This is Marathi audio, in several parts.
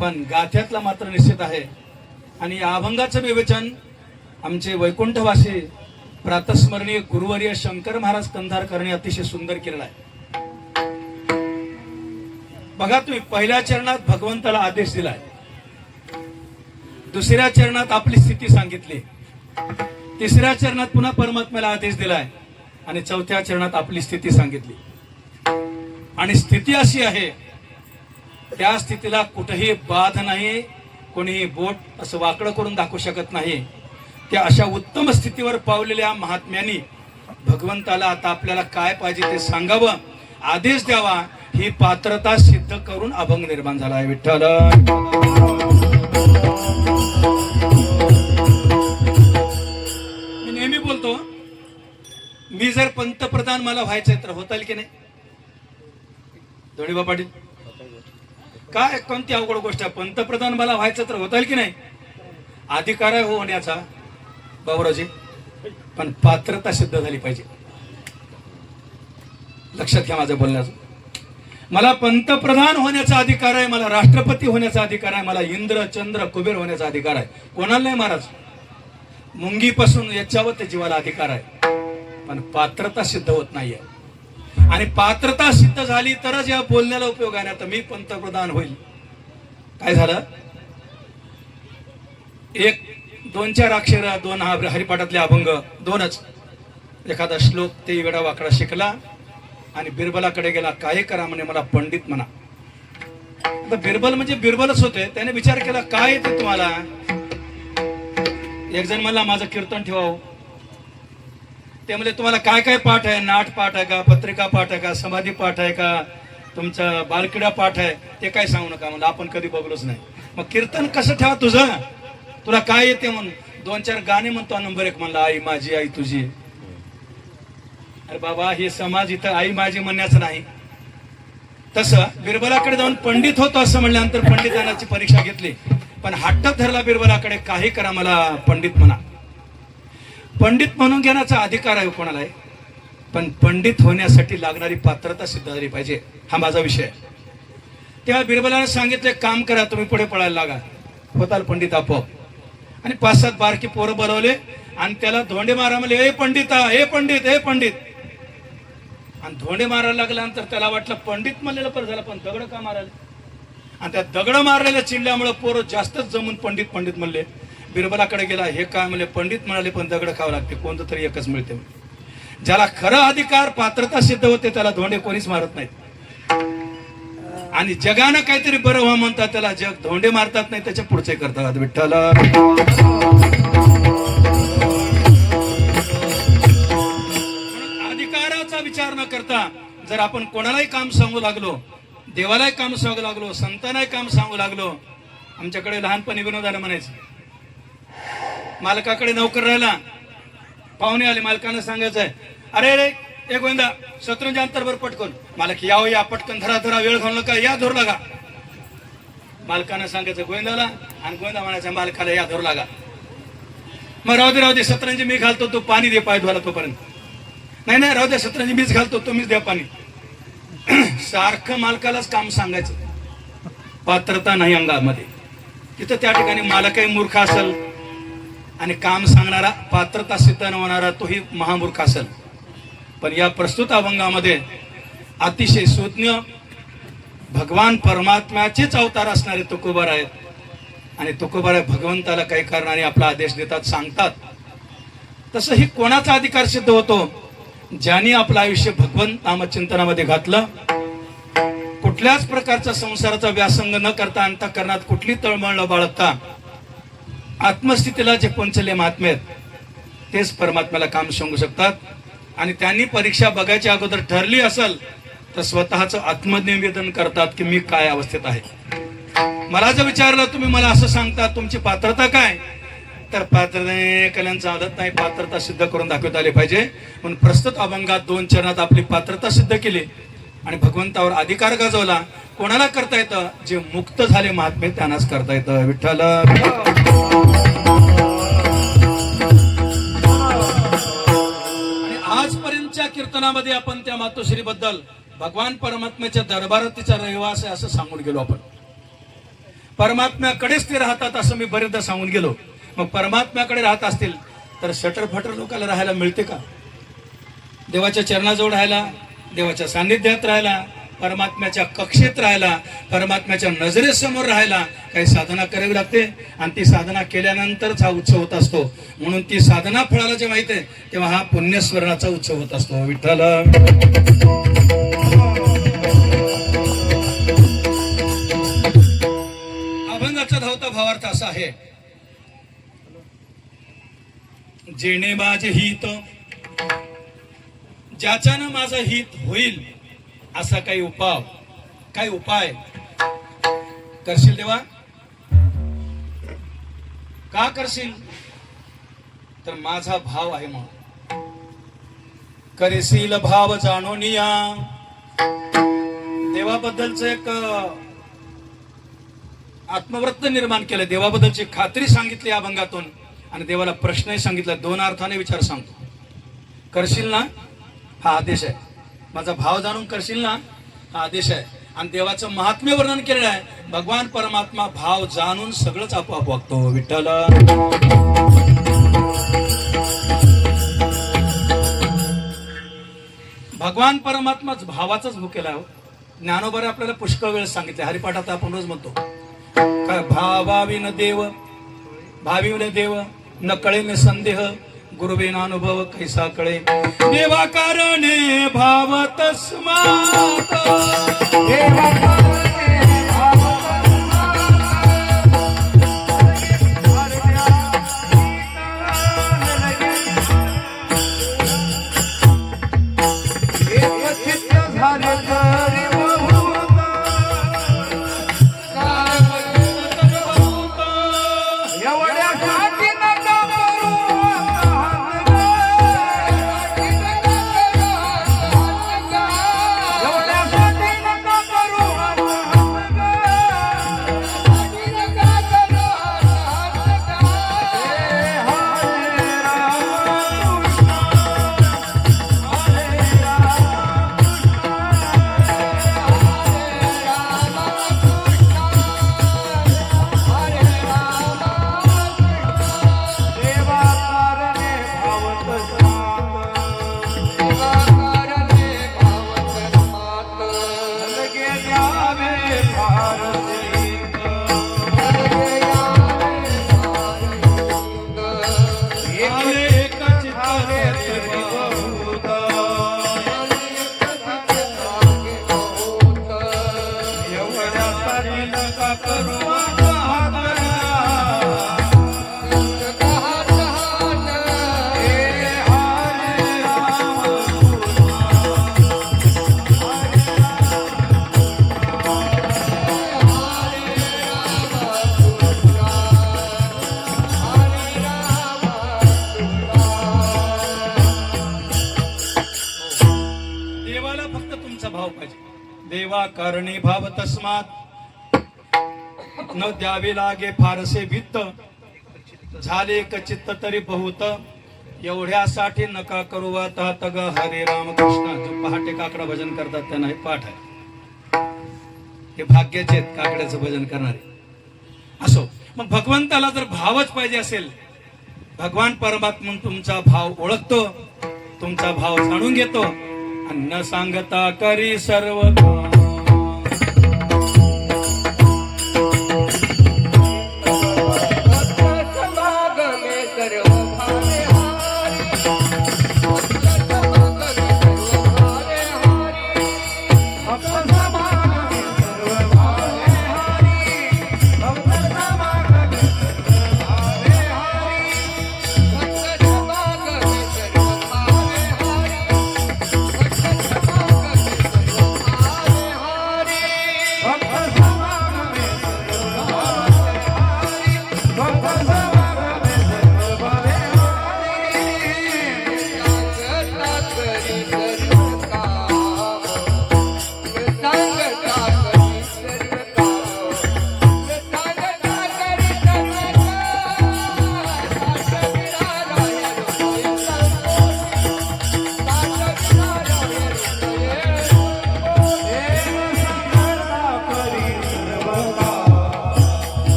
पण गाथ्यातला मात्र निश्चित आहे. आणि या अभंगाचं विवेचन आमचे वैकुंठवासी प्रातस्मरणीय गुरुवर्य शंकर महाराज कंधारकरांनी अतिशय सुंदर केलेला आहे. बघा तुम्ही, पहिल्या चरणात भगवंताला आदेश दिलाय, दुसऱ्या चरणात आपली स्थिती सांगितली, तिसऱ्या चरणात पुन्हा परमात्म्याला आदेश दिलाय आणि चौथ्या चरणात आपली स्थिती सांगितली. आणि स्थिती अशी आहे, त्या स्थितीला कुठेही बाध नाही, कोणीही बोट असं वाकडं करून दाखवू शकत नाही. त्या अशा उत्तम स्थितीवर पावलेल्या महात्म्यांनी भगवंताला आता आपल्याला काय पाहिजे ते सांगावं, आदेश द्यावा, ही पात्रता सिद्ध करून अभंग निर्माण झाला आहे. विठ्ठल मी नेहमी बोलतो, मी जर पंतप्रधान मला व्हायचंय तर होता येईल की नाही? धोंडेबा पाटील, काय कोणती अवघड गोष्ट आहे? पंतप्रधान मला व्हायचं तर होता येईल की नाही? अधिकार आहे होण्याचा बाबूरावजी, पण पात्रता सिद्ध झाली पाहिजे. लक्षात घ्या माझं बोलण्याचं. मला पंतप्रधान होण्याचा अधिकार आहे, मला राष्ट्रपती होण्याचा अधिकार आहे, मला इंद्र चंद्र कुबेर होण्याचा अधिकार आहे. कोणाला नाही महाराज? मुंगीपासून याच्यावर ते जीवाला अधिकार आहे, पण पात्रता सिद्ध होत नाहीये. आणि पात्रता सिद्ध झाली तरच या बोलण्याला उपयोग आहे. आता मी पंतप्रधान होईल, काय झालं? एक 2-4 अक्षर, 2 हरिपाठातले अभंग, 2च, एखादा श्लोक ते वेडा वाकडा शिकला आणि बिरबलाकडे गेला, काय करा म्हणे, मला पंडित म्हणा. आता बिरबल म्हणजे बिरबलच होते. त्याने विचार केला, काय येते तुम्हाला? एक जण म्हणला, माझं कीर्तन ठेवावं. ते म्हणजे तुम्हाला काय काय पाठ आहे? नाट पाठ आहे का, पत्रिका पाठ आहे का, समाधी पाठ आहे का, तुमचा बालकिडा पाठ आहे? ते काय सांगू नका म्हणलं, आपण कधी बघलोच नाही. मग कीर्तन कसं ठेवा तुझं? तुला काय येते म्हणून 2-4 गाणे म्हणतो. नंबर 1 म्हणला, आई माझी आई तुझी. अरे बाबा, हे समाज इथं आई माझी म्हणण्याचं नाही. तसं बिरबलाकडे जाऊन पंडित होतो असं म्हणल्यानंतर पंडितांची परीक्षा घेतली, पण हट्ट धरला बिरबलाकडे, काही करा मला पंडित म्हणा. पंडित म्हणून घेण्याचा अधिकार आहे कोणाला आहे, पण पंडित होण्यासाठी लागणारी पात्रता सिद्ध झाली पाहिजे. हा माझा विषय आहे. तेव्हा बिरबलाने सांगितले, काम करा, तुम्ही पुढे पळायला लागा, होताल पंडित आपोआप. आणि 5-7 बारकी पोरं बोलवले आणि त्याला धोंडे मारा म्हणले, ए पंडिता, ए पंडित, ए पंडित. आणि धोंडे मारायला लागल्यानंतर त्याला वाटलं पंडित म्हणलेलं पर झालं, पण दगड का मारायला? आणि त्या दगड मारलेल्या चिडल्यामुळे पोरं जास्तच जमून पंडित पंडित म्हणले. बिरबलाकडे गेला, हे काय म्हणले? पंडित म्हणाले, पण दगड खावं लागते, कोणतं तरी एकच मिळते. ज्याला खरा अधिकार पात्रता सिद्ध होते त्याला धोंडे कोणीच मारत नाहीत. आणि जगानं काहीतरी बरं व्हा म्हणतात, त्याला जग धोंडे मारतात नाही, त्याच्या पुढचे करतात. विठ्ठल अधिकाराचा विचार न करता जर आपण कोणालाही काम सांगू लागलो, देवालाही काम सांगू लागलो, संतांनाही काम सांगू लागलो. आमच्याकडे लहानपणी विनोदाला म्हणायचं, मालकाकडे नोकर राहिला, पाहुणे आले, मालकानं सांगायचंय, अरे रे ए गोविंदा, शत्रूंच्या अंतरभर पटकन. मालक, याव या, पटकन धरा धरा, वेळ घालू नका, या धरू लागा. मालकानं सांगायचं गोविंदाला, आणि गोविंदा म्हणायचं मालकाला, या धरू लागा. मग राहू दे सतरंजी मी घालतो, तो पाणी दे पाय धुवायला तोपर्यंत. नाही राहू दे, सतरंजी मीच घालतो, तुम्हीच द्या पाणी. सारखं मालकालाच काम सांगायचं, पात्रता नाही अंगामध्ये. तिथं त्या ठिकाणी मालकही मूर्ख असेल आणि काम सांगणारा, पात्रता सिद्ध न होणारा तोही महामूर्ख असेल. पण या प्रस्तुत अभंगामध्ये अतिशय सुज्ञ भगवान परमात्म्याचेच अवतार असणारे तुकोबार आहेत. आणि तुकोबार भगवंताला काही कारणाने आपला आदेश देतात, सांगतात. तसं ही कोणाचा अधिकार सिद्ध होतो? ज्यांनी आपलं आयुष्य भगवंत नामचिंतनामध्ये घातलं, कुठल्याच प्रकारचा संसाराचा व्यासंग न करता, अंतःकरणात कुठली तळमळ न बाळगता आत्मस्थितीला जे पोहोचले महात्मे आहेत तेच परमात्म्याला काम सांगू शकतात. आणि त्यांनी परीक्षा बघायच्या अगोदर ठरली असेल तर स्वतःचं आत्मनिवेदन करतात की मी काय अवस्थेत आहे. मला जर विचारलं, तुम्ही मला असं सांगता तुमची पात्रता काय, तर पात्रता कल्याण चालत नाही, पात्रता सिद्ध करून दाखवता आले पाहिजे. म्हणून प्रस्तुत अभंगात 2 चरणात आपली पात्रता सिद्ध केली आणि भगवंतावर अधिकार गाजवला. कोणाला करता येतं? जे मुक्त झाले महात्मे त्यांनाच करता येतं. विठ्ठल आजपर्यंतच्या कीर्तनामध्ये आपण त्या मातोश्री बद्दल, भगवान परमात्म्याच्या दरबारात तिचा रहिवास आहे असं सांगून गेलो आपण. परमात्म्याकडेच ते राहतात असं मी बरेचदा सांगून गेलो. मग परमात्म्याकडे राहत असतील तर शटर फटर लोकांना राहायला मिळते का? देवाच्या चरणाजवळ राहायला, देवाच्या सान्निध्यात राहायला, परमात्म्याच्या कक्षेत राहायला, परमात्म्याच्या नजरेसमोर राहायला काही साधना करावी लागते. आणि ती साधना केल्यानंतरच हा उत्सव होत असतो. म्हणून ती साधना फळाला जेव्हा येते तेव्हा हा पुण्यस्मरणाचा उत्सव होत असतो. विठ्ठल अभंगाचा धावता भावार्थ असा आहे, जेणे माझे हित, ज्याच्यानं माझं हित होईल असा काही उपाय करशील देवा? का करशील? तर माझा भाव आहे म्हणून. करशील भाव जाणून या. देवाबद्दलच एक आत्मवृत्त निर्माण केलं, देवाबद्दलची खात्री सांगितली अभंगातून. आणि देवाला प्रश्नही सांगितला. दोन अर्थाने विचार सांगतो. करशील ना, हा आदेश आहे. माझा भाव जाणून करशील ना, हा आदेश आहे. आणि देवाचं महात्म्य वर्णन केलेलं आहे. भगवान परमात्मा भाव जाणून सगळंच आपोआप वागतो. विठ्ठल भगवान परमात्माच भावाचाच भुकेला हो. ज्ञानोबाने आपल्याला पुष्कळ वेळ सांगितले. हरिपाठात आपण रोज म्हणतो काय, भावाविन देव, भाविन देव न कळे न संदेह, गुरुवेन अनुभव कैसा कळे. देवा कारणे भाव तस्मात्, देवा कारणे भाव देवा कारणे भाव तस्मात् न द्यावे लागे फारसे भित्त, झाले कचित्त तरी बहुत. एवढ्यासाठी नका करू आता तग हरे राम कृष्ण. जो पहाटे काकडा भजन करतात त्यांना हे पाठ आहे. हे भाग्याचे आहेत काकड्याचं भजन करणारे. असो, मग भगवंताला जर भावच पाहिजे असेल, भगवान परमात्मा तुमचा भाव ओळखतो, तुमचा भाव जाणून घेतो आणि न सांगता करी सर्व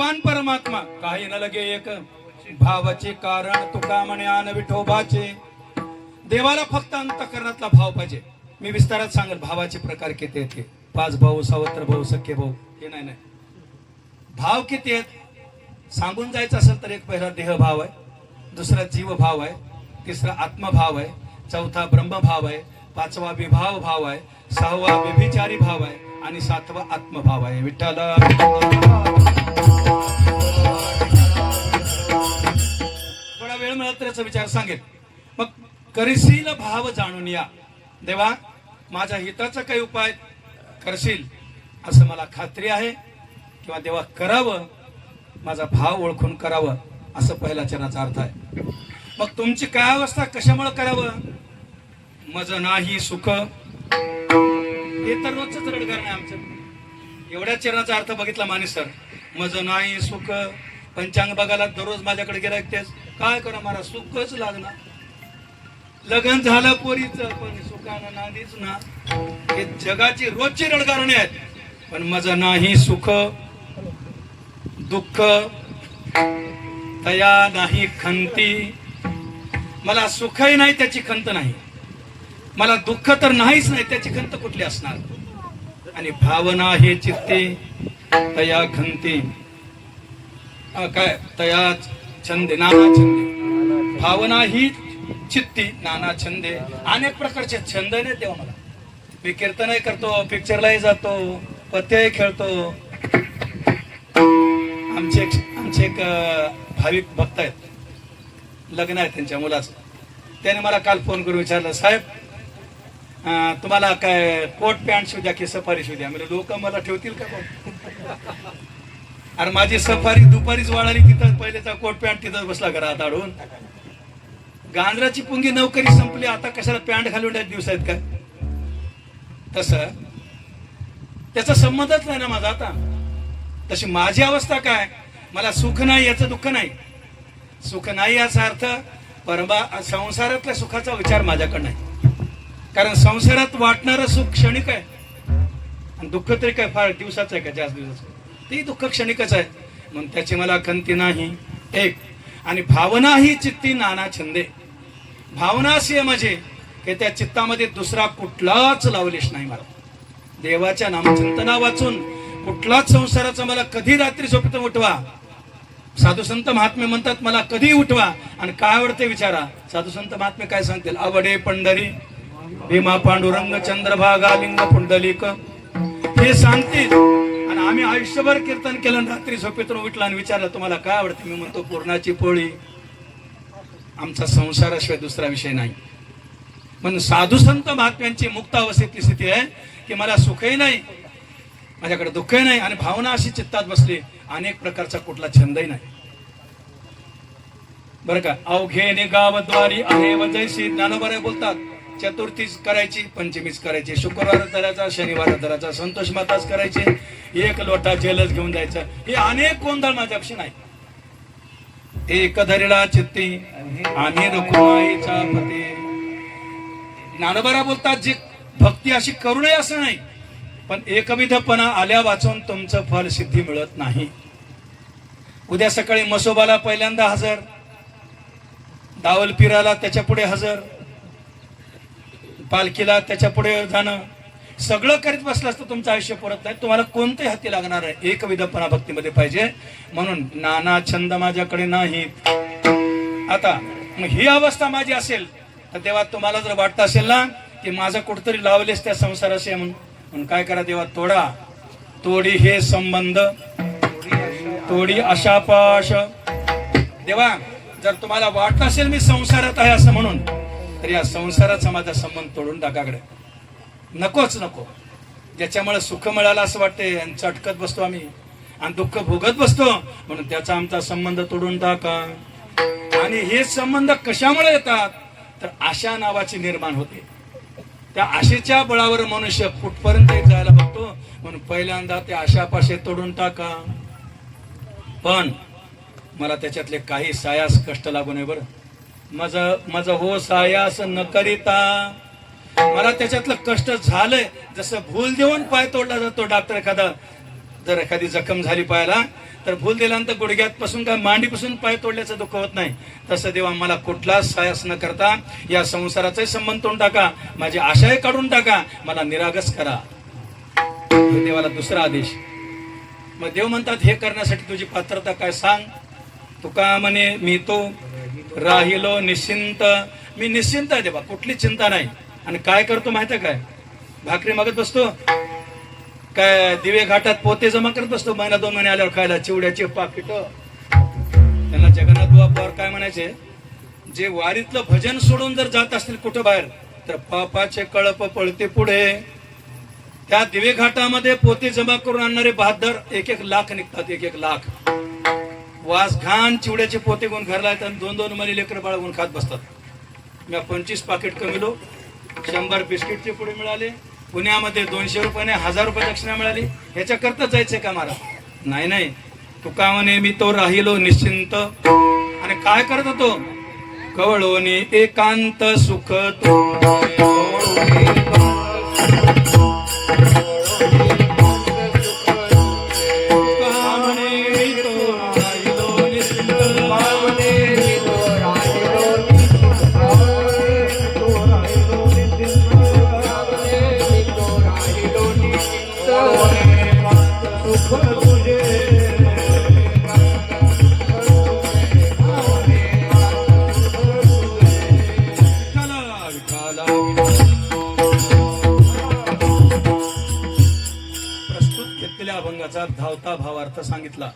भगवान परमात्मा काही न लगे एक भावाचे कारण तुका म्हणे आन विठोबाचे. देवाला फक्त अंतःकरणातला भाव पाहिजे. मी विस्तारात सांगेल भावाचे प्रकार किती आहेत. 5 भाऊ, सावत्र भाऊ, सख्खे भाऊ, हे नाही. भाव किती आहेत सांगून जायचं असेल तर एक पहिला देह भाव आहे, दुसरा जीव भाव आहे, तिसरा आत्मभाव आहे, चौथा ब्रह्मभाव आहे, 5वा विभाव भाव आहे, 6वा व्यभिचारी भाव आहे आणि 7वा आत्मभाव आहे. विठ्ठल थोडा वेळ मिळाला तर याचा विचार सांगेल. मग करशील भाव जाणून या. देवा माझ्या हिताचा काही उपाय करशील असं मला खात्री आहे, किंवा देवा करावं, माझा भाव ओळखून करावं, असं पहिल्या चरणाचा अर्थ आहे. मग तुमची काय अवस्था कशामुळे करावं? मज नाही सुख, हे तर रोजच रडगार नाही आमचं. एवढ्या चरणाचा अर्थ बघितला माने सर. मज नाही सुख, पंचांग बघायला दररोज माझ्याकडे गेला तेच काय करा मला सुखच लागणार. लग्न झालं पोरीचं पण सुखानं नांदीच ना. हे जगाची रोजची रडगारणे आहेत. पण मज नाही सुख, दुःख तया नाही खंती. मला सुखही नाही त्याची खंत नाही, मला दुःख तर नाहीच नाही त्याची खंत कुठली असणार. आणि भावना हे चित्ते तया खंती, काय तया छंदे नाना छंदे. भावना ही चित्ती नाना छंदे, अनेक प्रकारचे छंद नाही तेव्हा मला. मी कीर्तनही करतो, पिक्चरलाही जातो, पत्तेही खेळतो. आमचे एक भाविक भक्त आहेत, लग्न आहे त्यांच्या मुलाचं. त्याने मला काल फोन करून विचारलं, साहेब तुम्हाला काय कोट पॅन्ट शिवू द्या की सफारी शिवू द्या? म्हणजे लोक मला ठेवतील का? अरे माझी सफारी दुपारीच वाढाली, तिथं पहिलेचा कोट पॅन्ट तिथंच बसला घरात आडून. गांजराची पुंगी नोकरी संपली, आता कशाला पॅन्ट घालून दिवस आहेत काय? तसं त्याचा संबंधच नाही ना माझा. आता तशी माझी अवस्था काय, मला सुख नाही याचं दुःख नाही. सुख नाही याचा अर्थ संसारातल्या सुखाचा विचार माझ्याकडे नाही. कारण संसारात वाटणारं सुख क्षणिक आहे आणि दुःख तरी काय फार दिवसाचं आहे का? जास्त दिवसाचं. ते दुःख क्षणिकच आहे, म्हणून त्याची मला खंती नाही. एक आणि भावना ही चित्ती नाना छंदे. भावना अशी आहे माझी की त्या चित्तामध्ये दुसरा कुठलाच लावलेश नाही. मला देवाच्या नामचिंतना वाचून कुठलाच संसाराचा मला कधी रात्री झोपेतून उठवा. साधू संत महात्मे म्हणतात मला कधी उठवा आणि काय आवडते विचारा. साधू संत महात्मे काय सांगतील? आवडे पंढरी भीमा पांडुरंग चंद्रभागा लिंग पुंडलिक, हे सांगतील. आणि आम्ही आयुष्यभर कीर्तन केलं, रात्री झोपेतून उठला आणि विचारलं तुम्हाला काय आवडते? मी म्हणतो पूर्णाची पोळी. आमचा संसाराशिवाय दुसरा विषय नाही. म्हणून साधू संत महात्म्यांची मुक्त अवस्थेतली स्थिती आहे की मला सुखही नाही, माझ्याकडे दुःखही नाही आणि भावना अशी चित्तात बसली, अनेक प्रकारचा कुठला छंदही नाही. बरं का? अवघे निगावद्वारी आहे वजयशी. ज्ञानोबा बोलतात चतुर्थीच करायची, पंचमीच करायची, शुक्रवार धरायचा, शनिवार धरायचा, संतोष माताच करायचे, 1 लोटा जेलच घेऊन जायचं. हे अनेक गोंधळ माझ्यापाशी नाही. एक धरिला चित्ती आम्ही रुक्माईचा पती. ज्ञानोबा बोलतात जी भक्ती अशी करू नये असं नाही, पण एकविधपणा आल्या वाचून तुमचं फल सिद्धी मिळत नाही. उद्या सकाळी मसोबाला पहिल्यांदा हजर, दावल पिराला त्याच्या पुढे हजर, पालखीला त्याच्या पुढे जाणं, सगळं करीत बसलं असतं तुमचं आयुष्य पुरत नाही. तुम्हाला कोणतेही हाती लागणार आहे. एकविधपणा भक्तीमध्ये पाहिजे. म्हणून नाना छंद माझ्याकडे नाही. आता मग ही अवस्था माझी असेल तर तेव्हा तुम्हाला जर वाटत असेल ना की माझं कुठतरी लावलेस त्या संसाराशी म्हणून काय करा देवा, तोडी हे संबंध, तोडी आशापाश. देवा जर तुम्हाला वाटत असेल मी संसारात आहे असं म्हणून, तर या संसाराचा माझा संबंध तोडून टाकाकडे. नकोच नको. ज्याच्यामुळे सुख मिळालं असं वाटते आणि चटकत बसतो आम्ही आणि दुःख भोगत बसतो, म्हणून त्याचा आमचा संबंध तोडून टाका. आणि हे संबंध कशामुळे येतात तर आशा नावाची निर्माण होते. त्या आशेच्या बळावर मनुष्य कुठपर्यंत जायला बघतो. म्हणून पहिल्यांदा त्या आशापाशे तोडून टाका. पण मला त्याच्यातले काही सायास कष्ट लागू नये. बरं माझं हो सायास न करिता. मला त्याच्यातलं कष्ट झालंय. जसं भूल देऊन पाय तोडला जातो डॉक्टर एखादा जर एखादी जखम झाली पायाला तर भूल दिल्यानंतर गुडघ्यापासून काय मांडीपासून पाय तोडल्याचं दुःख होत नाही. तसं देवा मला कुठलाच सायास न करता या संसाराचाही संबंध तोडून टाका, माझी आशाही काढून टाका, मला निरागस करा. देवाला दुसरा आदेश. मग देव म्हणतात हे करण्यासाठी तुझी पात्रता काय सांग. तुका म्हणे मी तो राहिलो निश्चिंत. मी निश्चिंत आहे देवा, कुठली चिंता नाही. आणि काय करतो माहिती आहे काय, भाकरी मागत बसतो काय, दिवे घाटात पोते जमा करत बसतो, महिना 2 महिने आल्यावर खायला चिवड्याचे पाकिट. त्यांना जगन्नाथ बुवा पवार काय म्हणायचे, जे वारीतलं भजन सोडून जर जात असतील कुठं बाहेर तर पापाचे कळप पळते पुढे. त्या दिवे घाटामध्ये पोते जमा करून आणणारे बहादर 1-1 लाख निघतात, 1-1 लाख. वास घाण चिवड्याचे पोते घेऊन घरला येतात, 2-2 महिने लेकर बाळगून खात बसतात. मी 25 पाकिट कमिलो, 100 बिस्किटचे पुढे मिळाले, पुण्यामध्ये 200 रुपयाने 1000 रुपये दक्षिणा मिळाली. ह्याच्या करता जायचंय का मला? नाही नाही. तुका म्हणे मी तो राहिलो निश्चिंत. आणि काय करत होतो, कवळोनी एकांत सुख तो. अभंगाचा धावता भावार्थ सांगितला.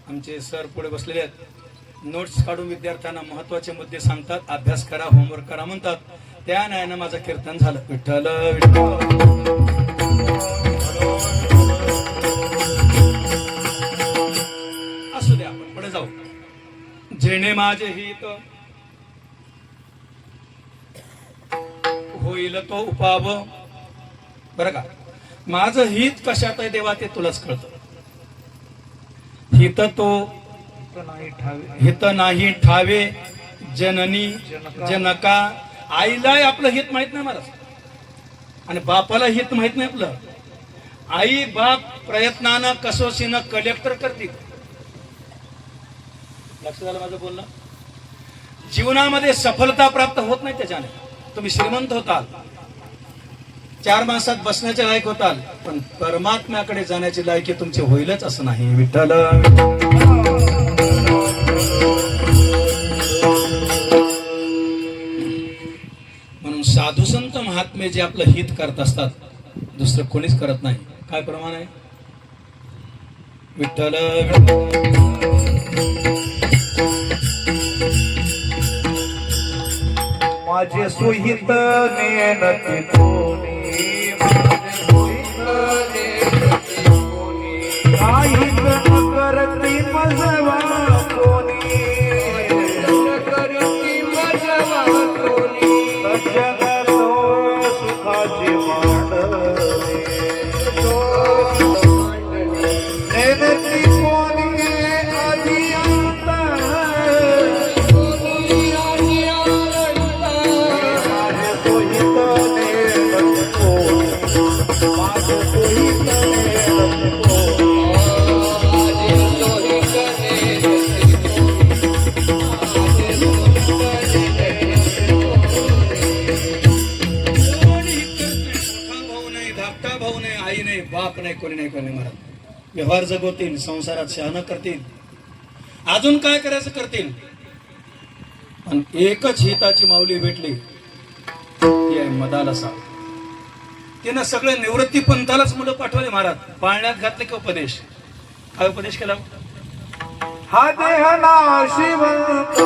आमचे सर पुढे बसलेले आहेत, नोट्स काढून विद्यार्थ्यांना महत्वाचे मुद्दे सांगतात, अभ्यास करा, होमवर्क करा म्हणतात. त्या न्यायानं माझं कीर्तन झालं. विठ्ठल विठ्ठल. असू द्या, आपण पुढे जाऊ. जेणे माझे हित होईल तो उपाव. बरं का, माझं हित कशात आहे देवा ते तुलाच कळतं. हित तो हित नाही ठावे जननी जनका. आईला आपलं हित माहित नाही मला, आणि बापाला हित माहित नाही आपलं. आई बाप प्रयत्नानं कसोशीनं कलेक्टर करतील. लक्ष झालं माझं बोलणं. जीवनामध्ये सफलता प्राप्त होत नाही त्याच्याने. तुम्ही श्रीमंत होताल, 4 माणसात बसण्याचे लायक होताल, पण परमात्म्याकडे जाण्याची लायकी तुमची होईलच असं नाही. विठ्ठल. म्हणून साधू संत महात्मे जे आपलं हित करत असतात, दुसरं कोणीच करत नाही. काय प्रमाण आहे. विठ्ठल. माझे सुहित नेनती कोणी, काहीच न करती मजवा कोणी, सज्जन तो सुखाची मांडली, नेनती कोणी आधी अंत, बाप नाही, कोणी नाही, कोणी महाराज. व्यवहार जगवतील, संसारात शहाणं करतील, अजून काय करायचं करतील, पण एकच हिताची माऊली भेटली, ती आहे मदाला साथ. तिनं सगळे निवृत्ती पंथालाच मुलं पाठवले महाराज. पाळण्यात घातले की उपदेश. काय उपदेश केला. हा देह नाशिवंत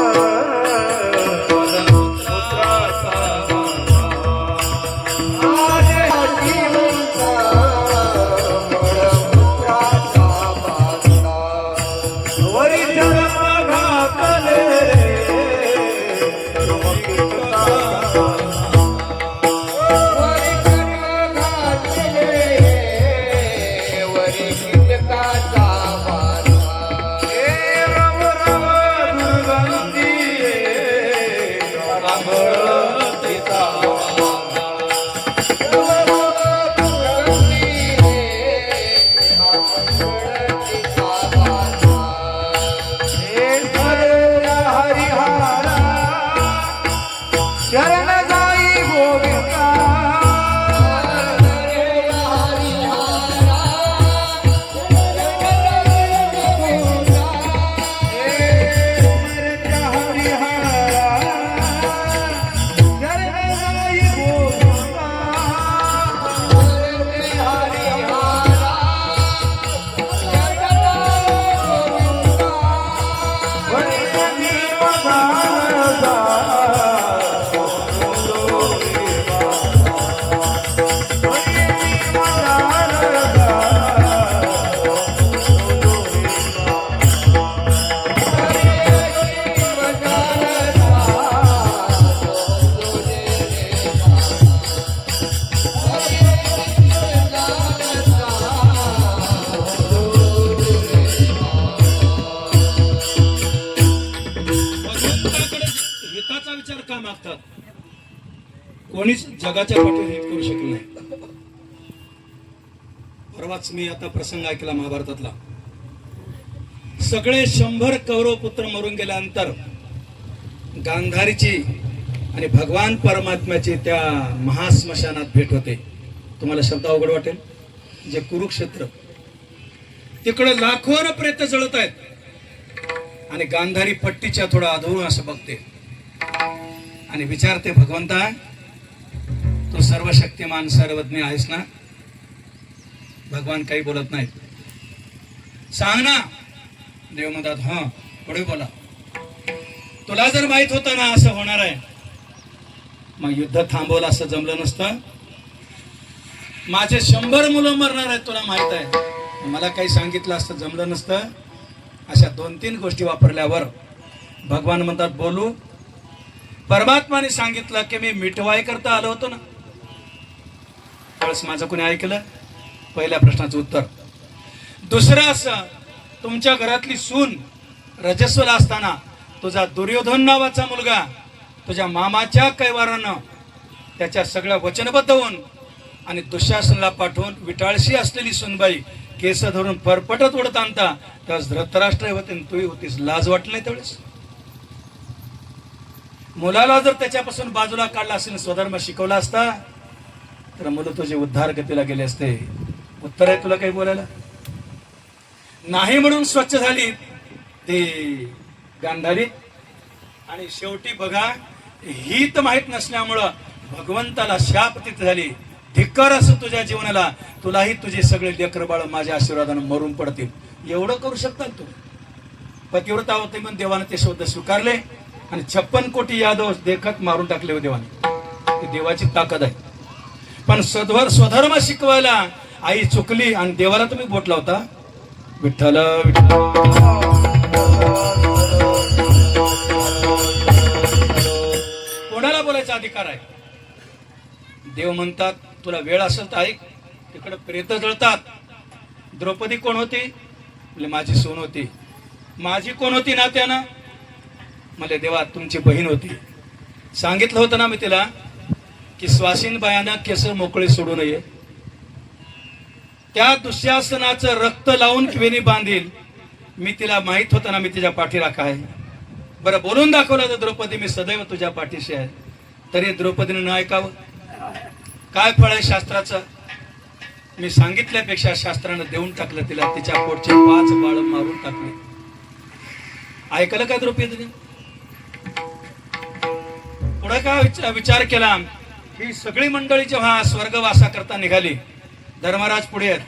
जगाच्या पाठीवर हित करू शकले नाही. परवाच मी आता प्रसंग ऐकला महाभारतातला. सगळे 100 कौरव पुत्र मरून गेल्यानंतर गांधारीची आणि भगवान परमात्म्याची त्या महास्मशानात भेट होते. तुम्हाला शब्द अवघड वाटेल, जे कुरुक्षेत्र. तिकडे लाखोन प्रेत जळत आहेत आणि गांधारी पट्टीच्या थोडा अधून असं बघते आणि विचारते, भगवंता तू सर्वशक्तिमान सर्वज्ञ आहेस ना? भगवान काही बोलत नाहीत. सांग ना. देव म्हणतात, हा पुढे बोला. तुला जर माहित होतं ना असं होणार आहे, मग युद्ध थांबवलं असं जमलं नसतं. माझे 100 मुलं मरणार आहेत तुला माहित आहे, मला काही सांगितलं असतं जमलं नसतं. अशा 2-3 गोष्टी वापरल्यावर भगवान म्हणतात, बोलू. परमात्माने सांगितलं की मी मिटवाय करता आलो होतो ना. त्यावेळेस माझं कोणी ऐकलं? पहिल्या प्रश्नाचं उत्तर. दुसरं असं, तुमच्या घरातली सून रजस्वला असताना तुझा दुर्योधन नावाचा मुलगा तुझ्या मामाच्या कैवारानं त्याच्या सगळ्या वचनबद्ध होऊन आणि दुःशासनाला पाठवून विटाळशी असलेली सुनबाई केस धरून परपटत उडत आणता, त्यावेळेस धृतराष्ट्र होते तूही होतीस. लाज वाटली नाही त्यावेळेस? मुलाला जर त्याच्यापासून बाजूला काढला असेल, स्वधर्म शिकवला असता, तर मुलं तुझे उद्धार गतीला गेले असते. उत्तर आहे तुला काही बोलायला नाही म्हणून स्वच्छ झाली ती गांधारी. आणि शेवटी बघा, हित माहित नसल्यामुळं भगवंताला शाप तिथे झाली. धिक्कार असो तुझ्या जीवनाला, तुलाही तुझे सगळे लेकर बाळ माझ्या आशीर्वादानं मरून पडतील. एवढं करू शकता तुम्ही? पतिव्रता होते म्हणून देवाने ते शब्द स्वीकारले आणि 56 कोटी यादव देखत मारून टाकले हो देवाने. ती देवाची ताकद आहे. पण स्वधर्म शिकवायला आई चुकली आणि देवाला तुम्ही बोट लावता. विठ्ठल कोणाला बोलायचा अधिकार आहे? देव म्हणतात तुला वेळ असेल तर ऐक, तिकडे प्रेत जळतात. द्रौपदी कोण होती? म्हणजे माझी सून होती. माझी कोण होती नात्यानं? मला देवा तुमची बहीण होती. सांगितलं होतं ना मी तिला की स्वासीन बायानं केस मोकळे सोडू नये. त्या दुःशासनाचं रक्त लावून वेणी बांधील. मी तिला माहित होतं ना मी तिच्या पाठीला काय. बरं बोलून दाखवलं तर द्रौपदी मी सदैव तुझ्या पाठीशी आहे. तरी द्रौपदीने न ऐकावं. काय फळ आहे शास्त्राचं? मी सांगितल्यापेक्षा शास्त्रानं देऊन टाकलं तिला. तिच्या पोटचे 5 बाळ मारून टाकले. ऐकलं काय द्रौपदीने? पुढे काय विचार केला? ही सगळी मंडळी जेव्हा स्वर्गवासा करता निघाली, धर्मराज पुढे आहेत,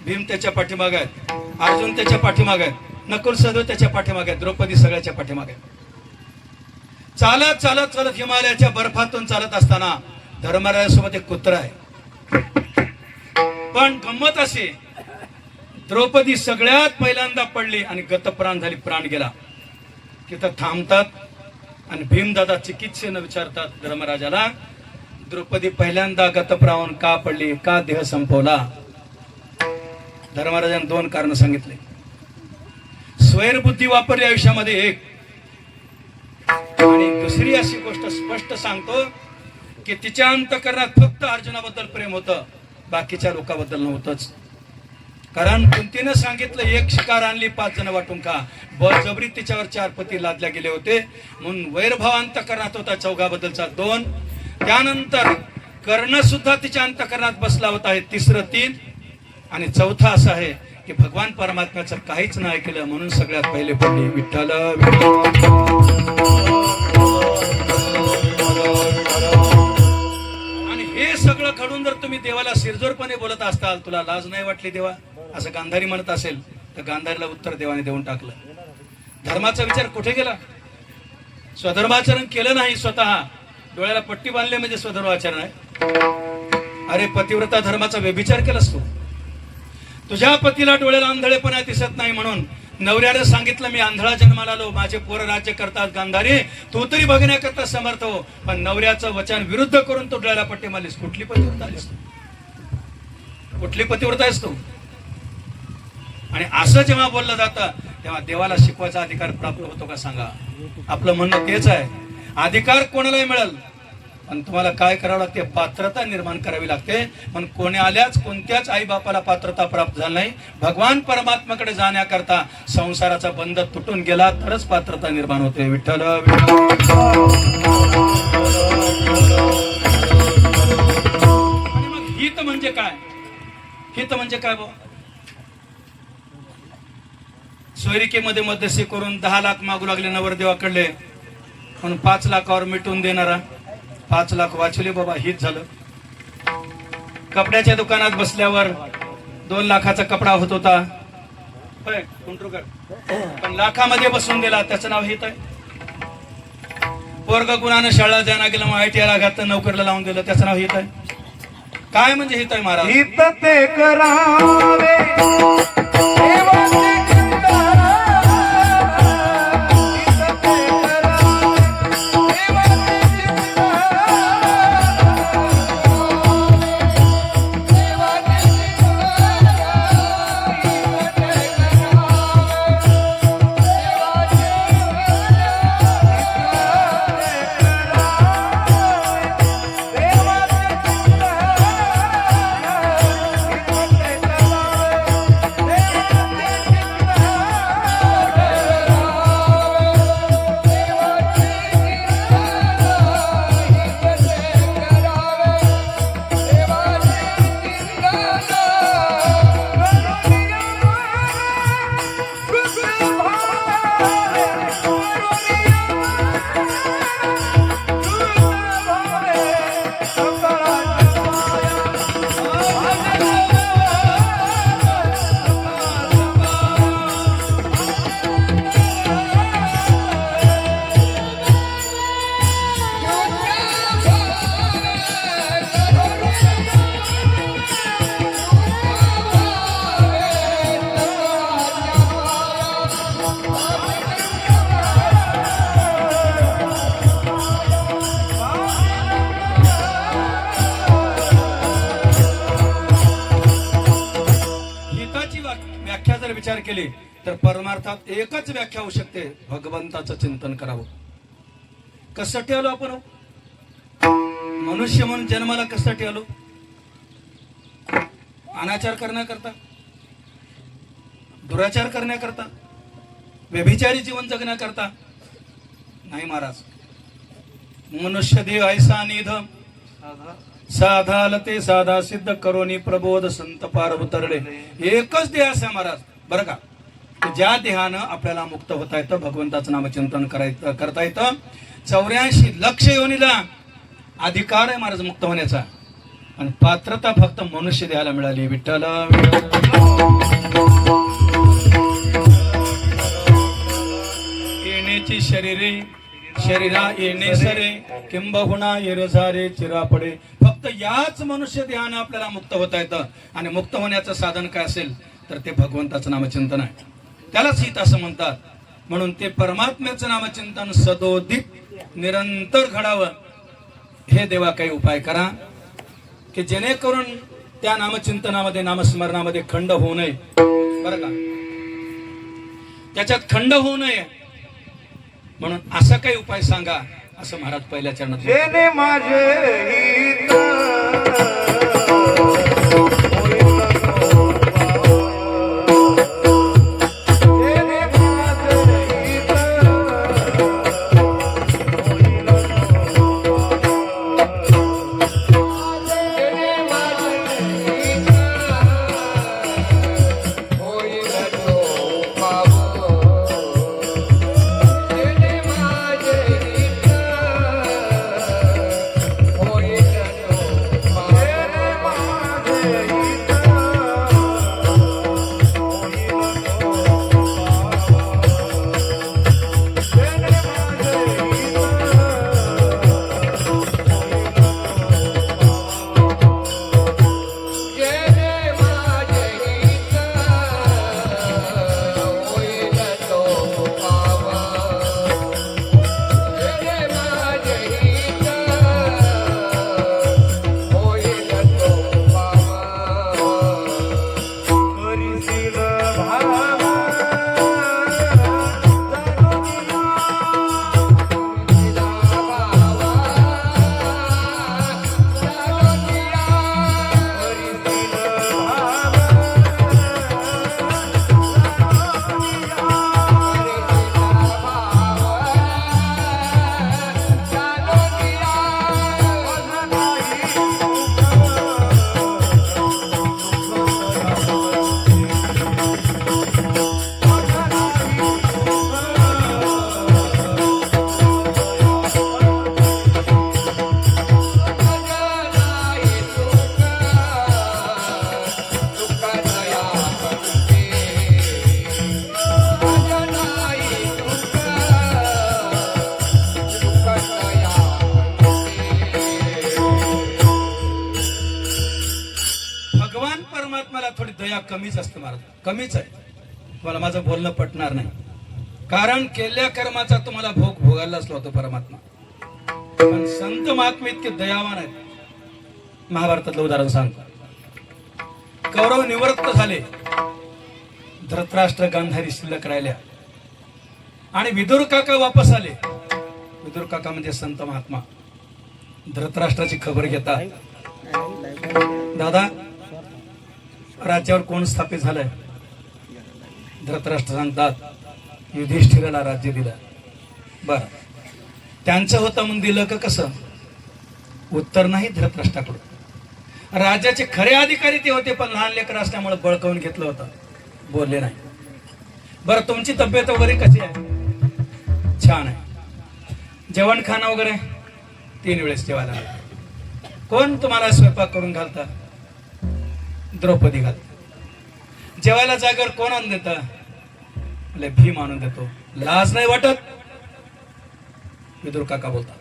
भीम त्याच्या पाठीमागे आहेत, अर्जुन त्याच्या पाठीमागे आहेत, नकुल सहदेव त्याच्या पाठीमागे आहेत, द्रौपदी सगळ्याच्या पाठीमागे आहेत. चालत चालत चालत हिमालयाच्या बर्फातून चालत असताना धर्मराजासोबत एक कुत्रा आहे. पण गंमत अशी, द्रौपदी सगळ्यात पहिल्यांदा पडली आणि गतप्राण झाली, प्राण गेला. तिथं थांबतात आणि भीमदादा चिकित्सेनं विचारतात धर्मराजाला, द्रौपदी पहिल्यांदा गतप्राण का पडली, का देह संपवला? धर्मराजाने 2 कारण सांगितले. स्वैरबुद्धी वापरली आयुष्यामध्ये एक, आणि दुसरी अशी गोष्ट स्पष्ट सांगतो की तिच्या अंतःकरणात फक्त अर्जुनाबद्दल प्रेम होतं, बाकीच्या लोकांबद्दल नव्हतंच. कारण कुंतीनं सांगितलं 1 शिकार आणली 5 जण वाटून खा. बळजबरी तिच्यावर 4 पती लादल्या गेले होते म्हणून वैरभाव अंतःकरणात होता. 4 2. त्यानंतर कर्ण सुद्धा तिच्या अंतःकरणात बसला होता. हे 3 आणि 4 असं आहे की भगवान परमात्म्याचं काहीच नाही केलं म्हणून सगळ्यात पहिले पडली. विठ्ठल आणि हे सगळं घडून जर तुम्ही देवाला शिरजोरपणे बोलत असताल, तुला लाज नाही वाटली देवा असं गांधारी म्हणत असेल, तर गांधारीला उत्तर देवाने देऊन टाकलं. धर्माचा विचार कुठे गेला? स्वधर्माचरण केलं नाही. स्वतः डोळ्याला पट्टी बांधली म्हणजे स्वधर्माचरण आहे? अरे पतिव्रता धर्माचा व्यभिचार केलास तू. तुझ्या पतीला डोळ्याला आंधळेपणा दिसत नाही म्हणून नवऱ्याला सांगितलं मी आंधळा जन्माला आलो, माझे पोरं राज्य करतात. गांधारी तू तरी बघण्याकरता समर्थ हो. पण नवऱ्याचं वचन विरुद्ध करून तू डोळ्याला पट्टी मारलीस. कुठली पतिव्रता आहेस तू? कुठली पतिव्रता आहेस तू? आणि असं जेव्हा बोललं जातं तेव्हा देवाला शिकवायचा अधिकार प्राप्त होतो का सांगा? आपलं म्हणणं तेच आहे. अधिकार कोणालाही मिळेल, पण तुम्हाला काय करावं लागते, पात्रता निर्माण करावी लागते. पण कोणत्याच आई बापाला पात्रता प्राप्त झाली नाही. भगवान परमात्म्याकडे जाण्याकरता संसाराचा बंध तुटून गेला तरच पात्रता निर्माण होते. विठ्ठल आणि मग हित म्हणजे काय? हित म्हणजे काय भाऊ? सोयरिकेमध्ये मध्यस्थी करून 10 लाख मागू लागले नवरदेवाकडले, म्हणून 5 लाखावर मिटून देणारा 5 लाख वाचले बाबा, हित झालं. कपड्याच्या दुकानात बसल्यावर 2 लाखाचा कपडा होत होता, होय, पण लाखामध्ये बसून दिला, त्याचं नाव हित आहे. पोरग गुणानं शाळा जायला गेलं, मग ITI ला घातलं, नोकरीला लावून दिलं, त्याचं नाव हित आहे. काय म्हणजे हित आहे महाराज? हित ते करावे देवाचे चिंतन. हित ते करावे देवाचे विचार केले तर परमार्थात एकच व्याख्या होऊ शकते, भगवंताचं चिंतन करावं. कशासाठी आलो आपण? मनुष्य म्हणून जन्माला कशासाठी आलो? अनाचार करण्याकरता, दुराचार करण्याकरता, व्यभिचारी जीवन जगण्याकरता नाही महाराज. मनुष्य देह ऐसा निध साधा लते साधा सिद्ध करोनी प्रबोध संत पार उतरले. एकच देह असा महाराज बरं का, ज्या देहानं आपल्याला मुक्त होता येतं, भगवंताचं नामचिंतन करता येतं. 84 लक्ष योनीला अधिकार आहे महाराज मुक्त होण्याचा, आणि पात्रता फक्त मनुष्य देहाला मिळाली. विठ्ठल येण्याची शरीरा येणे सरे किंबहुना येरझारे चिरा पडे. फक्त याच मनुष्य देहानं आपल्याला मुक्त होता येतं, आणि मुक्त होण्याचं साधन काय असेल तर ते भगवंताचं नामचिंतन आहे. त्यालाच हित असं म्हणतात. म्हणून ते परमात्म्याचं नामचिंतन सदोदित निरंतर घडावं. हे देवा काही उपाय करा की जेणेकरून त्या नामचिंतनामध्ये नामस्मरणामध्ये खंड होऊ नये, बरं का, त्याच्यात खंड होऊ नये. म्हणून असा काही उपाय सांगा असं महाराज पहिल्या चरणात. जेने माझे हित भगवान परमात्म्याला थोडी दया कमीच असते महाराज, कमीच आहे. तुम्हाला माझं बोलणं पटणार नाही, कारण केलेल्या कर्माचा तुम्हाला भोग भोगायलाच लावतो परमात्मा. पण संत महात्मे इतके दयावान आहेत. महाभारतातलं उदाहरण सांगतो. कौरव निवृत्त झाले, धृतराष्ट्र गांधारी शिल्लक राहिल्या आणि विदुर काका वापस आले. विदुर काका म्हणजे संत महात्मा. धृतराष्ट्राची खबर घेतात. दादा, राज्यावर कोण स्थापित झालंय? धृतराष्ट्र सांगतात, युधिष्ठिराला राज्य दिलं. बर, त्यांचं होतं म्हणून दिलं का कसं? उत्तर नाही धृतराष्ट्राकडून. राज्याचे खरे अधिकारी ते होते, पण लहान लेकर असल्यामुळे बळकावून घेतलं होतं, बोलले नाही. बरं, तुमची तब्येत वगैरे कशी आहे? छान आहे. जेवण खाणं वगैरे 3 वेळेस जेवायला. कोण तुम्हाला स्वयंपाक करून घालता? द्रौपदी घालता. जेवायला जागेवर कोण आणून देतं? भीम आणून देतो. लाज नाही वाटत? विदुर काका बोलतात,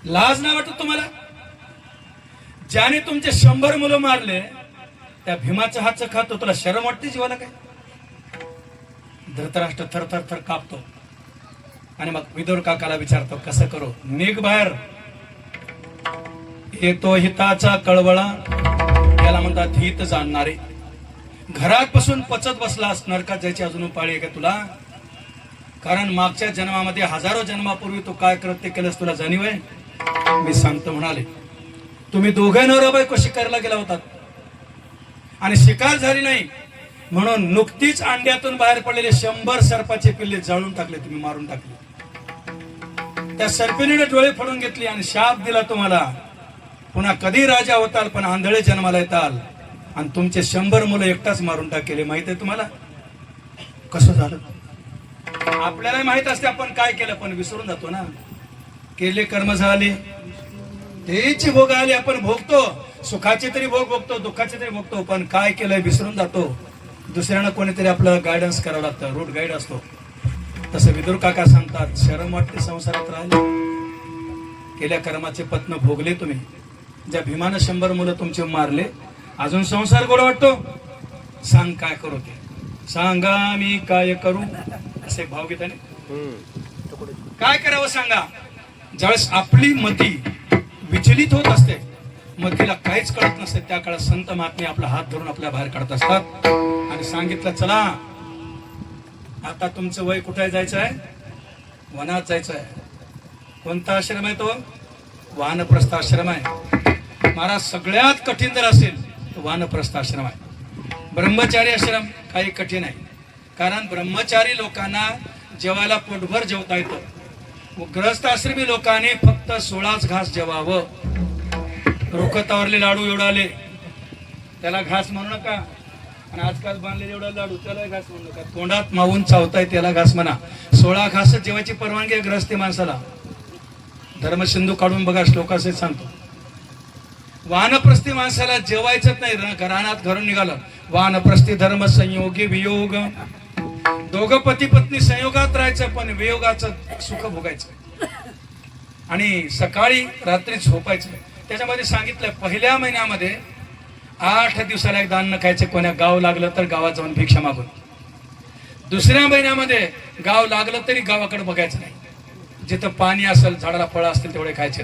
लाज नाही वाटत तुम्हाला? ज्याने तुमचे 100 मुलं मारले त्या भीमाच्या हातचं खातो, तुला शरम वाटते जीवाला काय? धृतराष्ट्र थर थर थर कापतो आणि मग विदुर काकाला विचारतो, कसं करू? निघ बाहेर. येतो हिताचा कळवळा, त्याला म्हणतात हित जाणणारे. घरात बसून पचत बसलास, नरकात जायची अजून पाळी आहे का तुला? कारण मागच्या जन्मामध्ये हजारो जन्मापूर्वी तू काय करत ते केलंस तुला जाणीव आहे? मी सांगतो म्हणाले, तुम्ही दोघे नवरा बायको शिकारला गेला होतात आणि शिकार झाली नाही म्हणून नुकतीच अंड्यातून बाहेर पडलेले 100 सर्पाचे पिल्ले जाळून टाकले, तुम्ही मारून टाकले. त्या सर्पिणीने डोळे फोडून घेतले आणि शाप दिला तुम्हाला, पुन्हा कधी राजा होताल पण आंधळे जन्माला येताल. आणि तुमचे 100 मुलं एकटाच मारून टाकले. माहित आहे तुम्हाला कसं झालं? आपल्याला माहित असते आपण काय केलं, पण विसरून जातो ना. केले कर्म झाले, तेची भोग आले, आपण भोगतो. सुखाचे तरी भोग भोगतो, दुःखाचे तरी भोगतो, पण काय केलंय विसरून जातो. दुसऱ्यानं कोणीतरी आपलं गायडन्स करावं लागतं, रूट गाईड असतो. तसं विदुर काका सांगतात, शरम वाटते संसारात राहिले? केल्या कर्माचे पत्न भोगले तुम्ही. ज्या भीमानं 100 मुलं तुमचे मारले, अजून संसार गोड वाटतो? सांग काय करू ते, सांगा मी काय करू, असे भावगीताने. काय करावं सांगा? ज्यावेळेस आपली मती विचलित होत असते, मतीला काहीच कळत नसते, त्या काळात संत महात्मे आपला हात धरून आपल्या बाहेर काढत असतात आणि सांगितलं, चला आता तुमचं वय कुठे जायचं आहे? वनात जायचं आहे. कोणता आश्रम आहे तो? वानप्रस्थ आश्रम आहे. महाराज, सगळ्यात कठीण जर असेल तर वानप्रस्थ आश्रम आहे. ब्रह्मचारी आश्रम काही कठीण आहे, कारण ब्रह्मचारी लोकांना जेवायला पोटभर जेवता येतं. ग्रहस्थ आश्रमी लोकांनी फक्त 16च घास जेवावं. रोखतावरले लाडू एवढाले, त्याला घास म्हणू नका. आणि आजकाल बांधलेले एवढा लाडू, त्याला घास म्हणू नका. तोंडात मावून चावताय त्याला घास म्हणा. 16 घास जेवायची परवानगी आहे ग्रहस्थी माणसाला. धर्मसिंधू काढून बघा, श्लोकासहित सांगतो. वानप्रस्थी माणसाला जेवायचंच नाही, रानात घरून निघालं. वानप्रस्थी धर्म संयोगी वियोग, दोघं पती पत्नी संयोगात राहायचं, पण वियोगाचं सुख भोगायचं आणि सकाळी रात्री झोपायचं. त्याच्यामध्ये सांगितलं, पहिल्या महिन्यामध्ये 8 दिवसाला एक दान खायचं. कोण्या गाव लागलं तर गावात जाऊन भिक्षा मागून. दुसऱ्या महिन्यामध्ये गाव लागलं तरी गावाकडे बघायचं नाही, जिथं पाणी असेल, झाडाला फळं असतील तेवढे खायचे.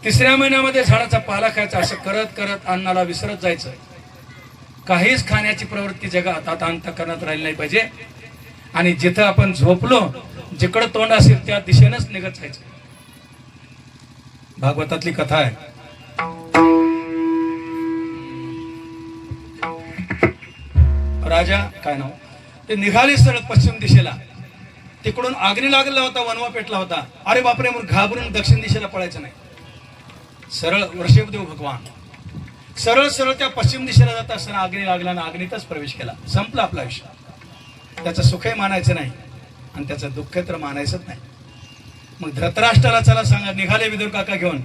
तिसऱ्या महिन्यामध्ये झाडाचा पाला खायचा. असं करत करत अन्नाला विसरत जायचं. काहीच खाण्याची प्रवृत्ती जगात आता अंतःकरणात राहिली नाही पाहिजे. आणि जिथं आपण झोपलो, जिकडं तोंड असेल त्या दिशेनंच निघत जायचं. भागवतातली कथा आहे. राजा काय नाव ते निघाले सरळ पश्चिम दिशेला. तिकडून अग्नी लागलेला होता, वनवा पेटला होता. अरे बापरे, म्हणून घाबरून दक्षिण दिशेला पळायचं नाही. सरळ वृषभदेव भगवान सरळ सरळ त्या पश्चिम दिशेला जात असताना अग्नी लागला ना, अग्नीतच प्रवेश केला. संपला आपला आयुष्य. त्याचं सुखही मानायचं नाही आणि त्याचं दुःख तर मानायचंच नाही. मग धृतराष्ट्राला चला सांगा, निघाले विदुर काका घेऊन.